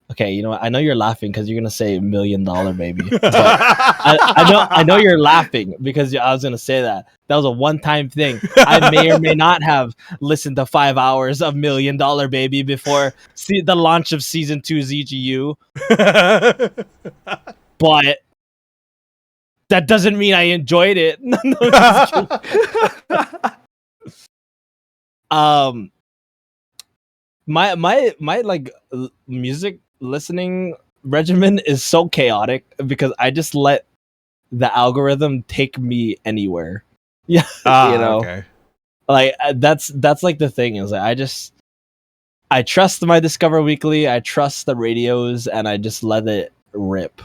Okay, you know what? I know you're laughing because you're gonna say $1 Million Baby. But I know you're laughing because I was gonna say that. That was a one-time thing. I may or may not have listened to 5 hours of $1 Million Baby before the launch of season 2 ZGU. But that doesn't mean I enjoyed it. No, just kidding. My like music listening regimen is so chaotic because I just let the algorithm take me anywhere. Yeah, Okay. Like that's like the thing is like I trust my Discover Weekly, I trust the radios, and I just let it rip.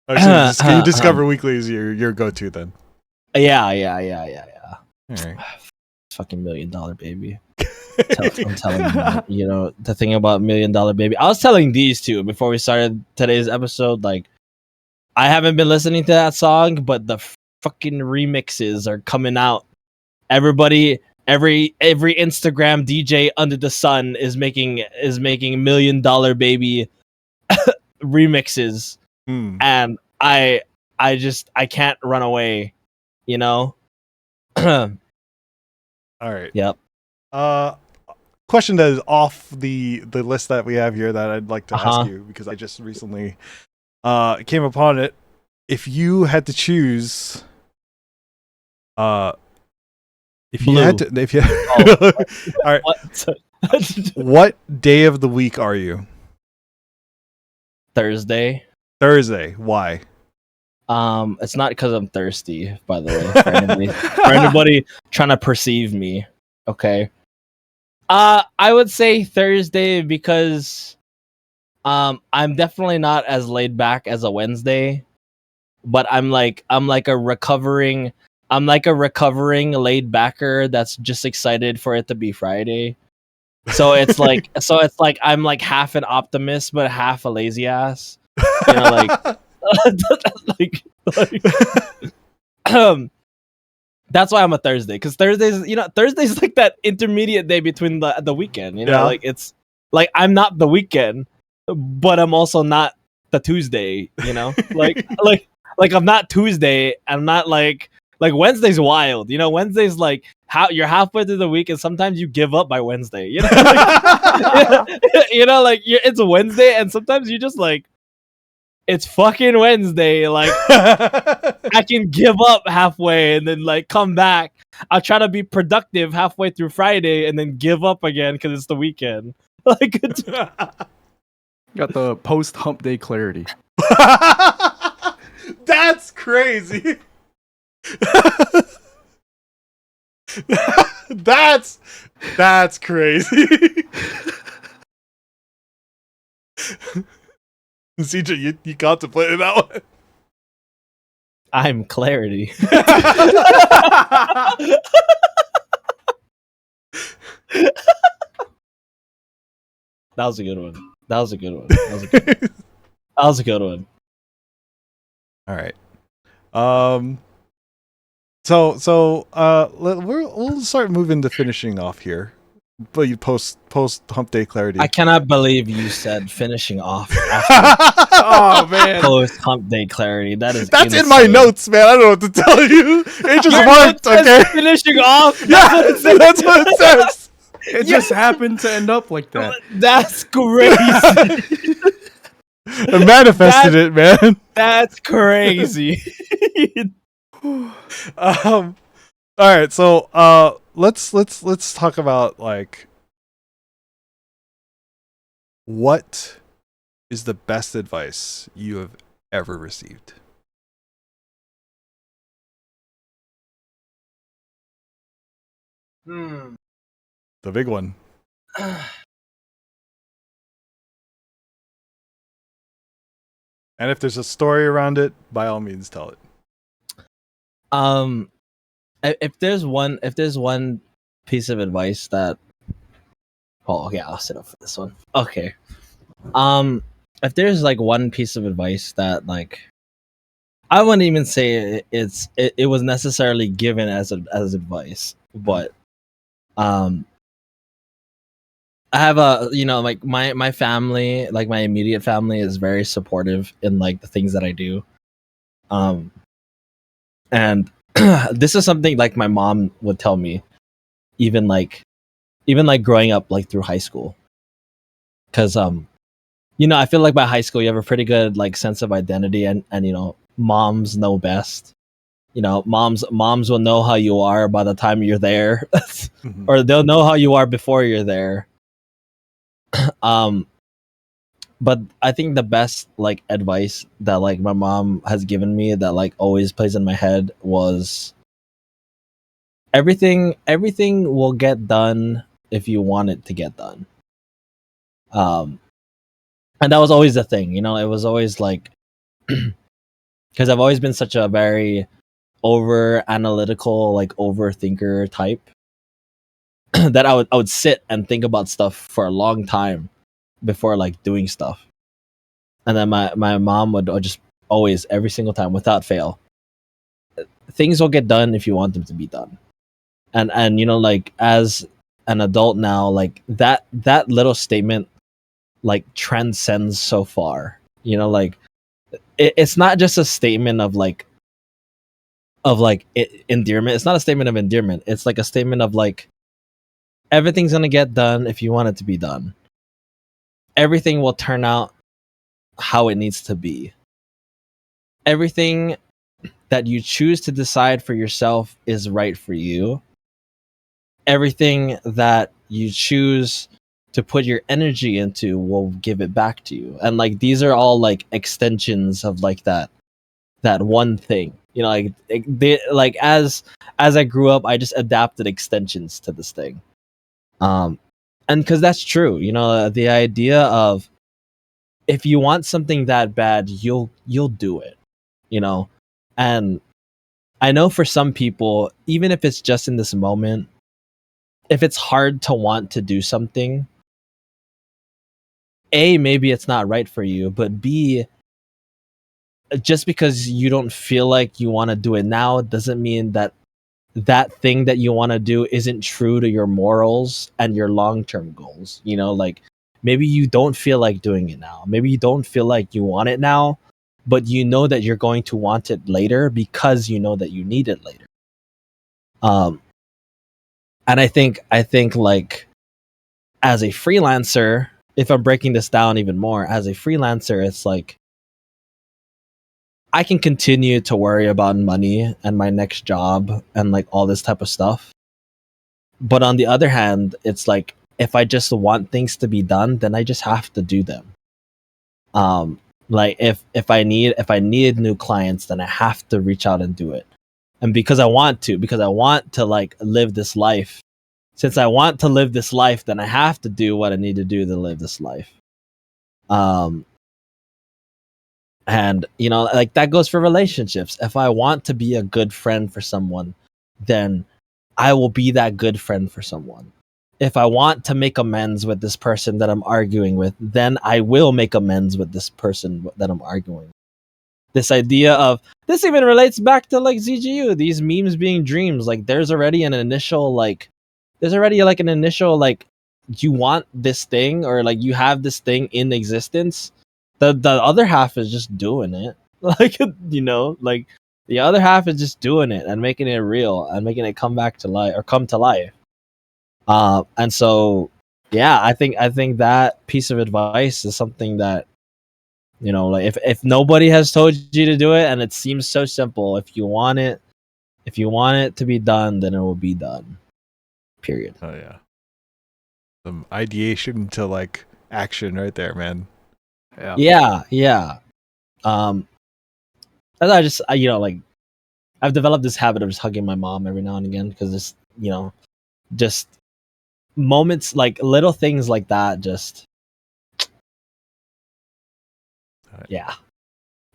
Actually, Discover Weekly is your go-to then. Yeah. All right. Fucking $1 Million Baby. I'm telling you, the thing about $1 Million Baby. I was telling these two before we started today's episode. Like, I haven't been listening to that song, but the fucking remixes are coming out. Everybody, every Instagram DJ under the sun is making $1 Million Baby remixes, and I can't run away. All right. Yep. Question that is off the list that we have here that I'd like to ask you, because I just recently came upon it. If you had to choose, all right, what day of the week are you? Thursday. Why? It's not because I'm thirsty, by the way. For anybody trying to perceive me, okay. I would say Thursday because I'm definitely not as laid back as a Wednesday, but I'm like a recovering laid backer that's just excited for it to be Friday. So it's like I'm like half an optimist but half a lazy ass. Like that's why I'm a Thursday, because Thursday's like that intermediate day between the weekend. Like it's like I'm not the weekend, but I'm also not the Tuesday. Like I'm not Tuesday. I'm not like Wednesday's wild. Wednesday's like you're halfway through the week, and sometimes you give up by Wednesday. It's Wednesday, and sometimes you just like, it's fucking Wednesday. Like, I can give up halfway and then like come back. I'll try to be productive halfway through Friday and then give up again because it's the weekend. Like, Got the post hump day clarity. That's crazy. That's crazy. CJ, you contemplated that one. I'm clarity. That was a good one. All right. We'll start moving to finishing off here. But you post hump day clarity. I cannot believe you said finishing off. Oh man, post hump day clarity. That's insane. In my notes, man. I don't know what to tell you. It just worked. Okay. Finishing off. Yeah, that's what it says. It just happened to end up like that. That's crazy. I manifested it, man. That's crazy. All right, so let's talk about like what is the best advice you have ever received? The big one. And if there's a story around it, by all means tell it. If there's one piece of advice that I'll sit up for this one. Okay. If there's like one piece of advice that like I wouldn't even say it was necessarily given as advice, but I have like my family, like my immediate family is very supportive in like the things that I do. And this is something like my mom would tell me, even like growing up like through high school. Cause I feel like by high school you have a pretty good like sense of identity, and moms know best. Moms will know how you are by the time you're there. Or they'll know how you are before you're there. But I think the best like advice that like my mom has given me that like always plays in my head was everything will get done if you want it to get done. And that was always the thing, it was always like, because I've always been such a very over analytical, like overthinker type. that I would sit and think about stuff for a long time before like doing stuff. And then my mom would just always, every single time without fail, things will get done if you want them to be done. And you know, like as an adult now, like that little statement like transcends so far. You know, like it's not just a statement of endearment. It's not a statement of endearment. It's like a statement of like everything's gonna get done if you want it to be done. Everything will turn out how it needs to be. Everything that you choose to decide for yourself is right for you. Everything that you choose to put your energy into will give it back to you. And like these are all like extensions of like that one thing. You know, like as I grew up, I just adapted extensions to this thing. And because that's true, you know, the idea of if you want something that bad, you'll do it, you know. And I know for some people, even if it's just in this moment, if it's hard to want to do something, A, maybe it's not right for you, but B, just because you don't feel like you want to do it now doesn't mean that that thing that you want to do isn't true to your morals and your long-term goals. You know, like maybe you don't feel like doing it now. Maybe you don't feel like you want it now, but you know that you're going to want it later because you know that you need it later. And I think like as a freelancer, if I'm breaking this down even more, as a freelancer, it's like I can continue to worry about money and my next job and like all this type of stuff. But on the other hand, it's like if I just want things to be done, then I just have to do them. Like if I need new clients, then I have to reach out and do it. And because I want to like live this life. Since I want to live this life, then I have to do what I need to do to live this life. And you know, like that goes for relationships. If I want to be a good friend for someone, then I will be that good friend for someone. If I want to make amends with this person that I'm arguing with, then I will make amends with this person that I'm arguing with. This idea of this even relates back to like ZGU, these memes being dreams. Like there's already an initial like you want this thing or like you have this thing in existence. The other half is just doing it. Like you know, like the other half is just doing it and making it real and making it come back to life or come to life. And so yeah, I think that piece of advice is something that, you know, like if nobody has told you to do it and it seems so simple, if you want it to be done, then it will be done. Period. Oh yeah. Some ideation to like action right there, man. Yeah. And you know, like I've developed this habit of just hugging my mom every now and again because it's, you know, just moments like little things like that. Just yeah,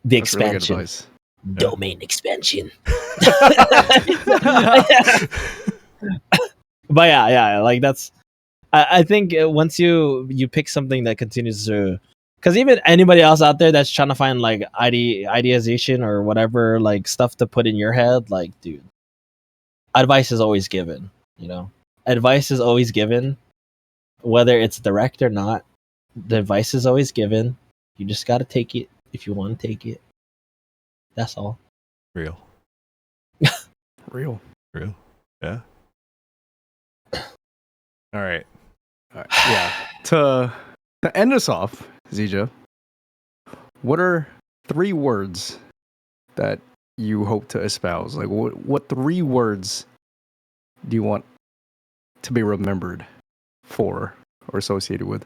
the That's really good expansion, advice. domain expansion. But yeah, like that's. I think once you pick something that continues to, because even anybody else out there that's trying to find like ideation or whatever like stuff to put in your head, like dude, advice is always given. You know, advice is always given, whether it's direct or not. The advice is always given. You just got to take it if you want to take it. That's all. Real. Real. Yeah. All right. Yeah. To end us off, Zija, what are 3 words that you hope to espouse? Like, what 3 words do you want to be remembered for or associated with?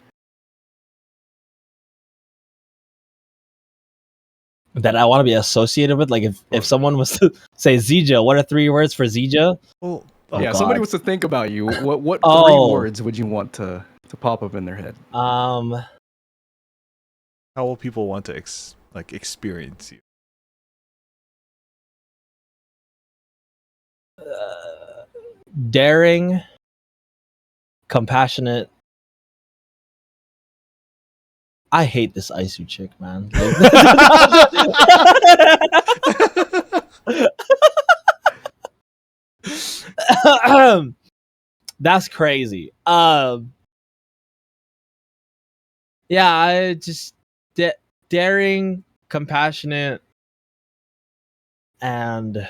That I want to be associated with. Like if someone was to say Zija, what are 3 words for Zija? Well, Oh, yeah, God. somebody was to think about you. What 3 Oh. words would you want to pop up in their head? how will people want to experience you? Daring, compassionate. I hate this ISU chick, man. That's crazy. Yeah, I just daring, compassionate, and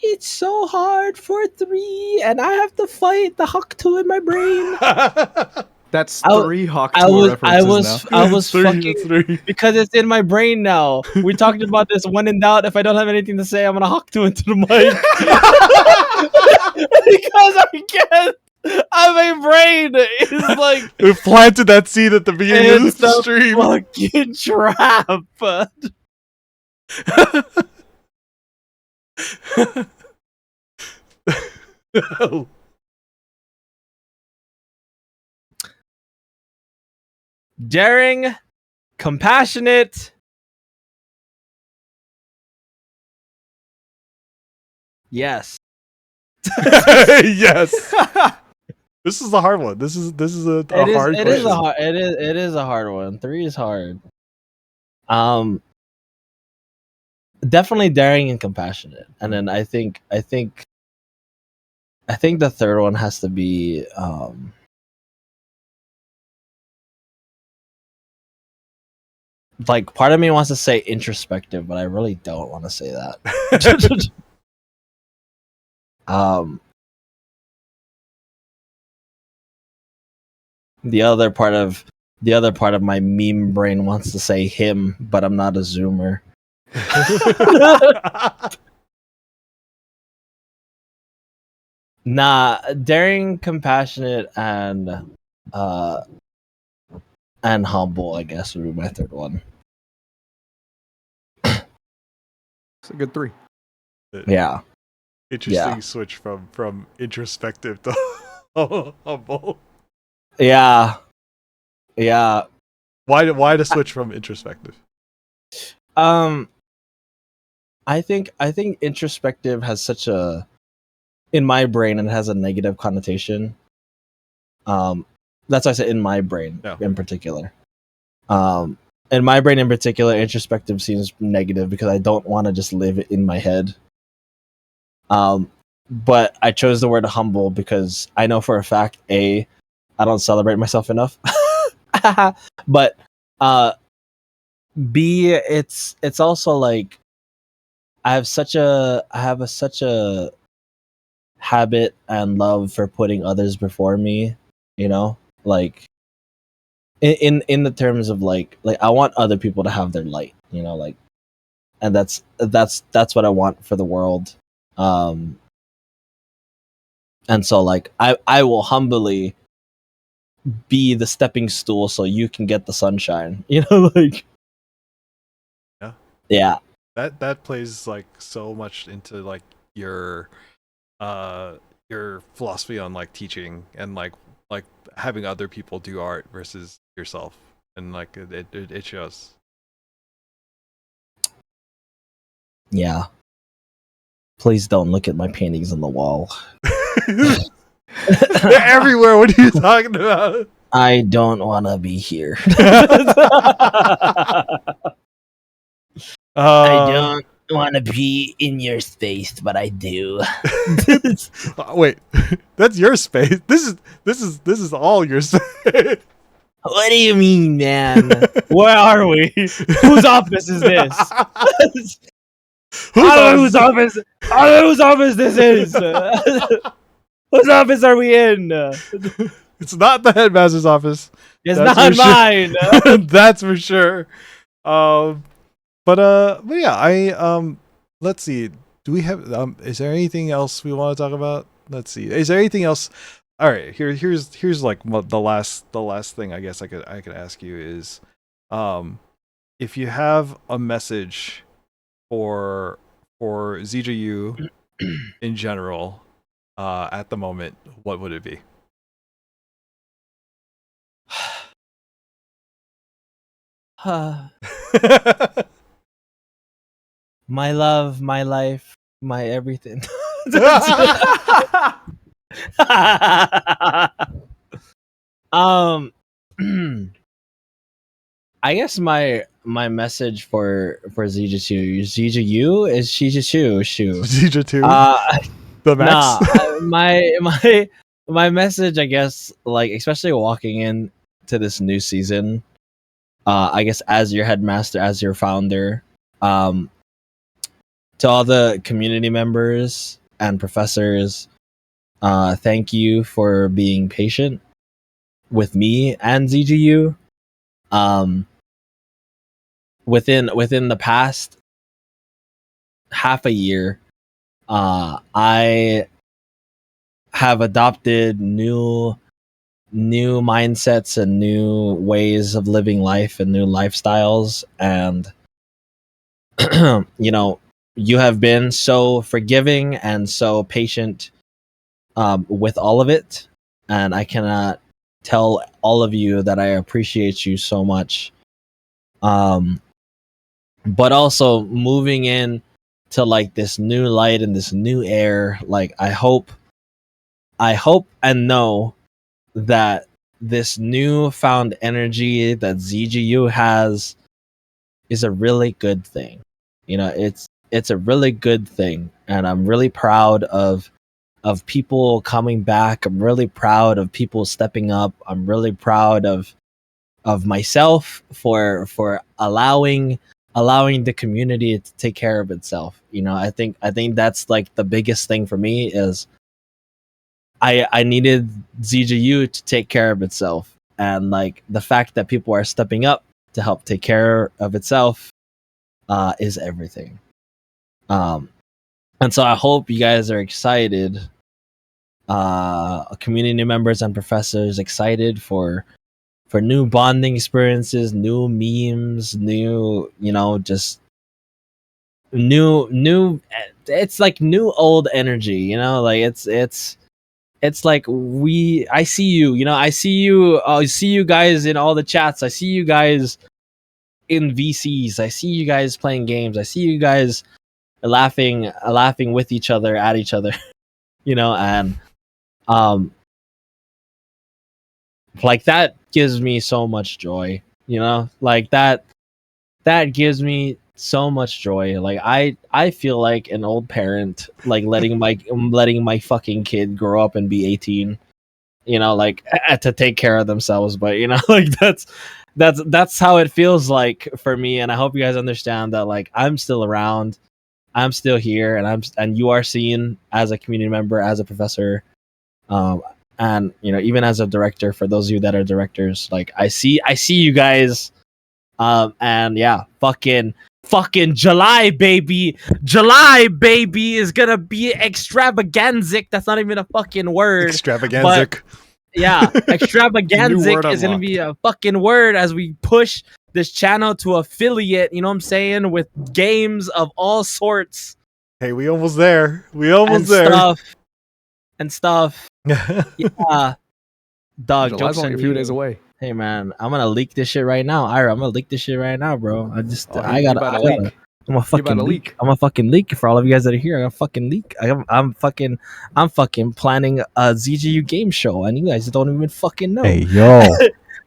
it's so hard for 3, and I have to fight the Huck 2 in my brain. That's I- 3 Hawk I 2 was, references now. I was fucking three. because it's in my brain now. We talked about this. When in doubt, if I don't have anything to say, I'm gonna Huck 2 into the mic because I can't. My brain is like We planted that seed at the beginning it's of the a stream. fucking trap. Daring, compassionate. Yes. Yes. This is a hard one. This is a hard It is question. a hard. It is a hard one. 3 is hard. Definitely daring and compassionate, and then I think the third one has to be like part of me wants to say introspective, but I really don't want to say that. um, the other part of my meme brain wants to say him, but I'm not a zoomer. Nah, daring, compassionate, and humble, I guess, would be my third one. It's a good 3. Yeah. Interesting Yeah. switch from introspective to humble. Yeah. Yeah. Why the switch from introspective? I think introspective has such a in my brain it has a negative connotation. That's why I said in my brain in particular. In my brain in particular, introspective seems negative because I don't want to just live in my head. But I chose the word humble because I know for a fact I don't celebrate myself enough. But B, it's also like I have such a habit and love for putting others before me, you know, like in the terms of like I want other people to have their light, you know, like, and that's what I want for the world. And so like I will humbly be the stepping stool so you can get the sunshine, you know, like yeah. That plays like so much into like your philosophy on like teaching and like having other people do art versus yourself, and like it shows. Yeah. Please don't look at my paintings on the wall. They're everywhere. What are you talking about? I don't want to be here. I don't want to be in your space, but I do. Wait, that's your space. This is all your space. What do you mean, man? Where are we? Whose office is this? I don't know whose office. I don't know whose office this is. Whose office are we in? It's not the headmaster's office. It's That's not for sure. mine. That's for sure. But yeah, let's see. Do we have is there anything else we want to talk about? Let's see. Is there anything else? All right, here's like the last thing I guess I could ask you is if you have a message for ZJU in general at the moment, what would it be? my love, my life, my everything. um I guess my message for ZJU is Shijishu Shu. ZJ two, Uh the max. nah, my message, I guess, like especially walking in to this new season, I guess as your headmaster, as your founder, um, to all the community members and professors, thank you for being patient with me and ZGU. Um, within the past half a year, I have adopted new mindsets and new ways of living life and new lifestyles, and you know, you have been so forgiving and so patient with all of it, and I cannot tell all of you that I appreciate you so much. But also moving in to like this new light and this new air, like I hope and know that this newfound energy that ZGU has is a really good thing. You know, it's a really good thing, and I'm really proud of people coming back. I'm really proud of people stepping up. I'm really proud of myself for allowing the community to take care of itself. You know, I think that's like the biggest thing for me is I needed ZGU to take care of itself, and like the fact that people are stepping up to help take care of itself is everything. And so I hope you guys are excited, community members and professors excited for new bonding experiences, new memes, new, you know, just new it's like new old energy, you know, like it's like I see you, you know, I see you guys in all the chats. I see you guys in VCs. I see you guys playing games. I see you guys laughing with each other at each other, you know, and um like that gives me so much joy, you know, like that gives me so much joy. Like I feel like an old parent, like letting my fucking kid grow up and be 18, you know, like to take care of themselves. But you know, like that's how it feels like for me, and I hope you guys understand that like I'm still around, I'm still here, and you are seen as a community member, as a professor, um and you know, even as a director, for those of you that are directors, like I see you guys. And yeah, fucking July baby. July baby is gonna be extravaganzic. That's not even a fucking word. Extravaganzic. Yeah, New extravaganzic word is gonna unlocked. be a fucking word as we push this channel to affiliate, you know what I'm saying, with games of all sorts Hey, we almost there. We and almost there. stuff. Yeah. Dog, July's jokes only on a few you. days away. Hey man, I'm gonna leak this shit right now. Ira, I'm gonna leak this shit right now, bro. I You gotta, about to I gotta leak. I'm a fucking leak. I'm a fucking leak for all of you guys that are here. I'm a fucking leak. I'm fucking planning a ZGU game show, and you guys don't even fucking know. yo.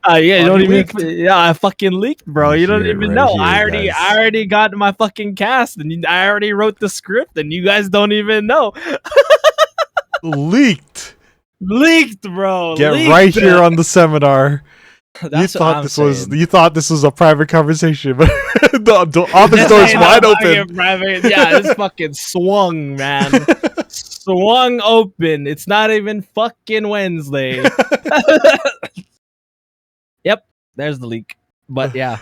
Yeah, you Oh, don't you even. leaked? Yeah, I fucking leaked, bro. You don't Right even here, know. guys. I already got my fucking cast, and I already wrote the script, and you guys don't even know. Leaked. Leaked, bro. Get leaked. right here on the seminar. That's what I'm saying. You thought this was a private conversation, but the office door is ain't wide no open. fucking private. Yeah, it's fucking swung, man. Swung open. It's not even fucking Wednesday. Yep, there's the leak. But yeah.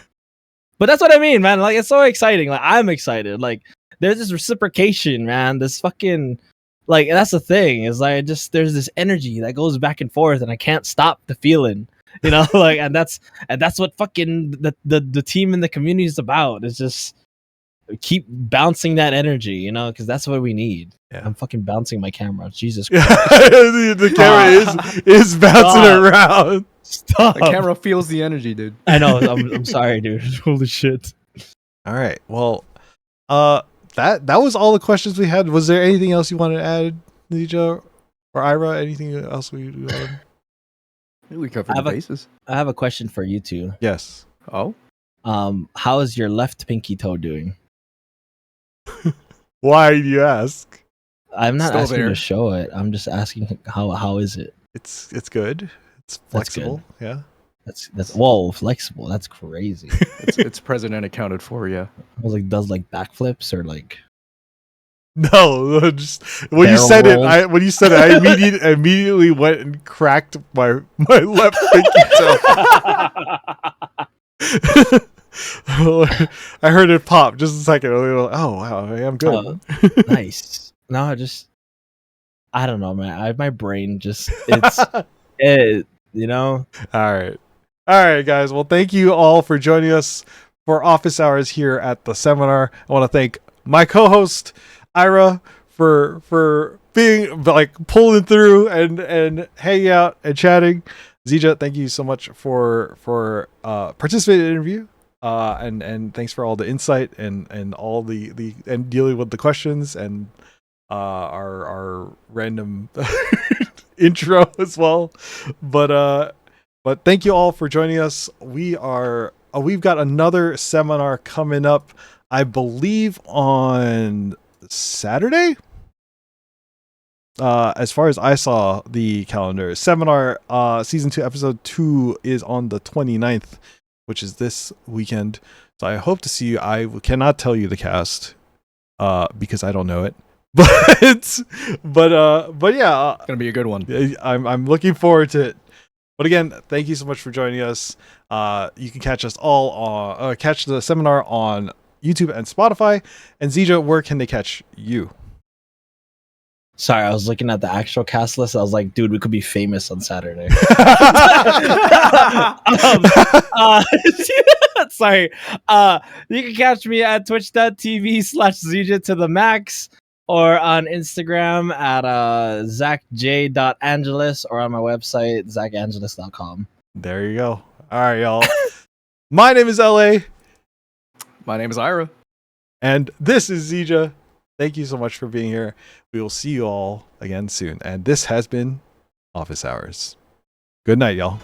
But that's what I mean, man. Like, it's so exciting. Like, I'm excited. Like, there's this reciprocation, man. This fucking, like, that's the thing. Is like, there's this energy that goes back and forth, and I can't stop the feeling. You know, like, and that's what fucking the team and the community is about. It's just keep bouncing that energy, you know, because that's what we need. Yeah. I'm fucking bouncing my camera. Jesus Christ. The camera is bouncing Stop. around. Stop. The camera feels the energy, dude. I know. I'm sorry, dude. Holy shit. All right. Well, that was all the questions we had. Was there anything else you wanted to add, Nija or Ira? Anything else we We covered the bases. I have a question for you two. Yes. Oh, How is your left pinky toe doing? Why do you ask? I'm not Still asking there. to show it. I'm just asking how is it? It's good. It's flexible. Yeah. That's whoa, flexible. That's crazy. it's present and accounted for. Yeah. I was like, does like backflips or like No, just when you Barrel said rolls. I immediately went and cracked my left pinky toe. I heard it pop just a second. Oh wow, I'm good. nice. No, I don't know, man. My brain just it, you know. All right, guys. Well, thank you all for joining us for office hours here at the seminar. I want to thank my co-host Ira for being like pulling through and hanging out and chatting. ZJA, thank you so much for participating in the interview. And thanks for all the insight and all the and dealing with the questions and our random intro as well. But thank you all for joining us. We've got another seminar coming up, I believe on Saturday. As far as I saw the calendar, seminar season 2 episode 2 is on the 29th, which is this weekend. So I hope to see you. I cannot tell you the cast because I don't know it. But yeah, It's gonna be a good one. I'm looking forward to it. But again, thank you so much for joining us. You can catch us all on catch the seminar on YouTube and Spotify. And ZJA, where can they catch you? Sorry, I was looking at the actual cast list. I was like, dude, we could be famous on Saturday. Sorry. You can catch me at twitch.tv/ZJ to the max, or on Instagram at ZachJ.Angelis, or on my website, ZachAngelis.com. There you go. All right, y'all. My name is LA, My name is Ira. and this is ZJA. Thank you so much for being here. We will see you all again soon. And this has been Office Hours. Good night, y'all.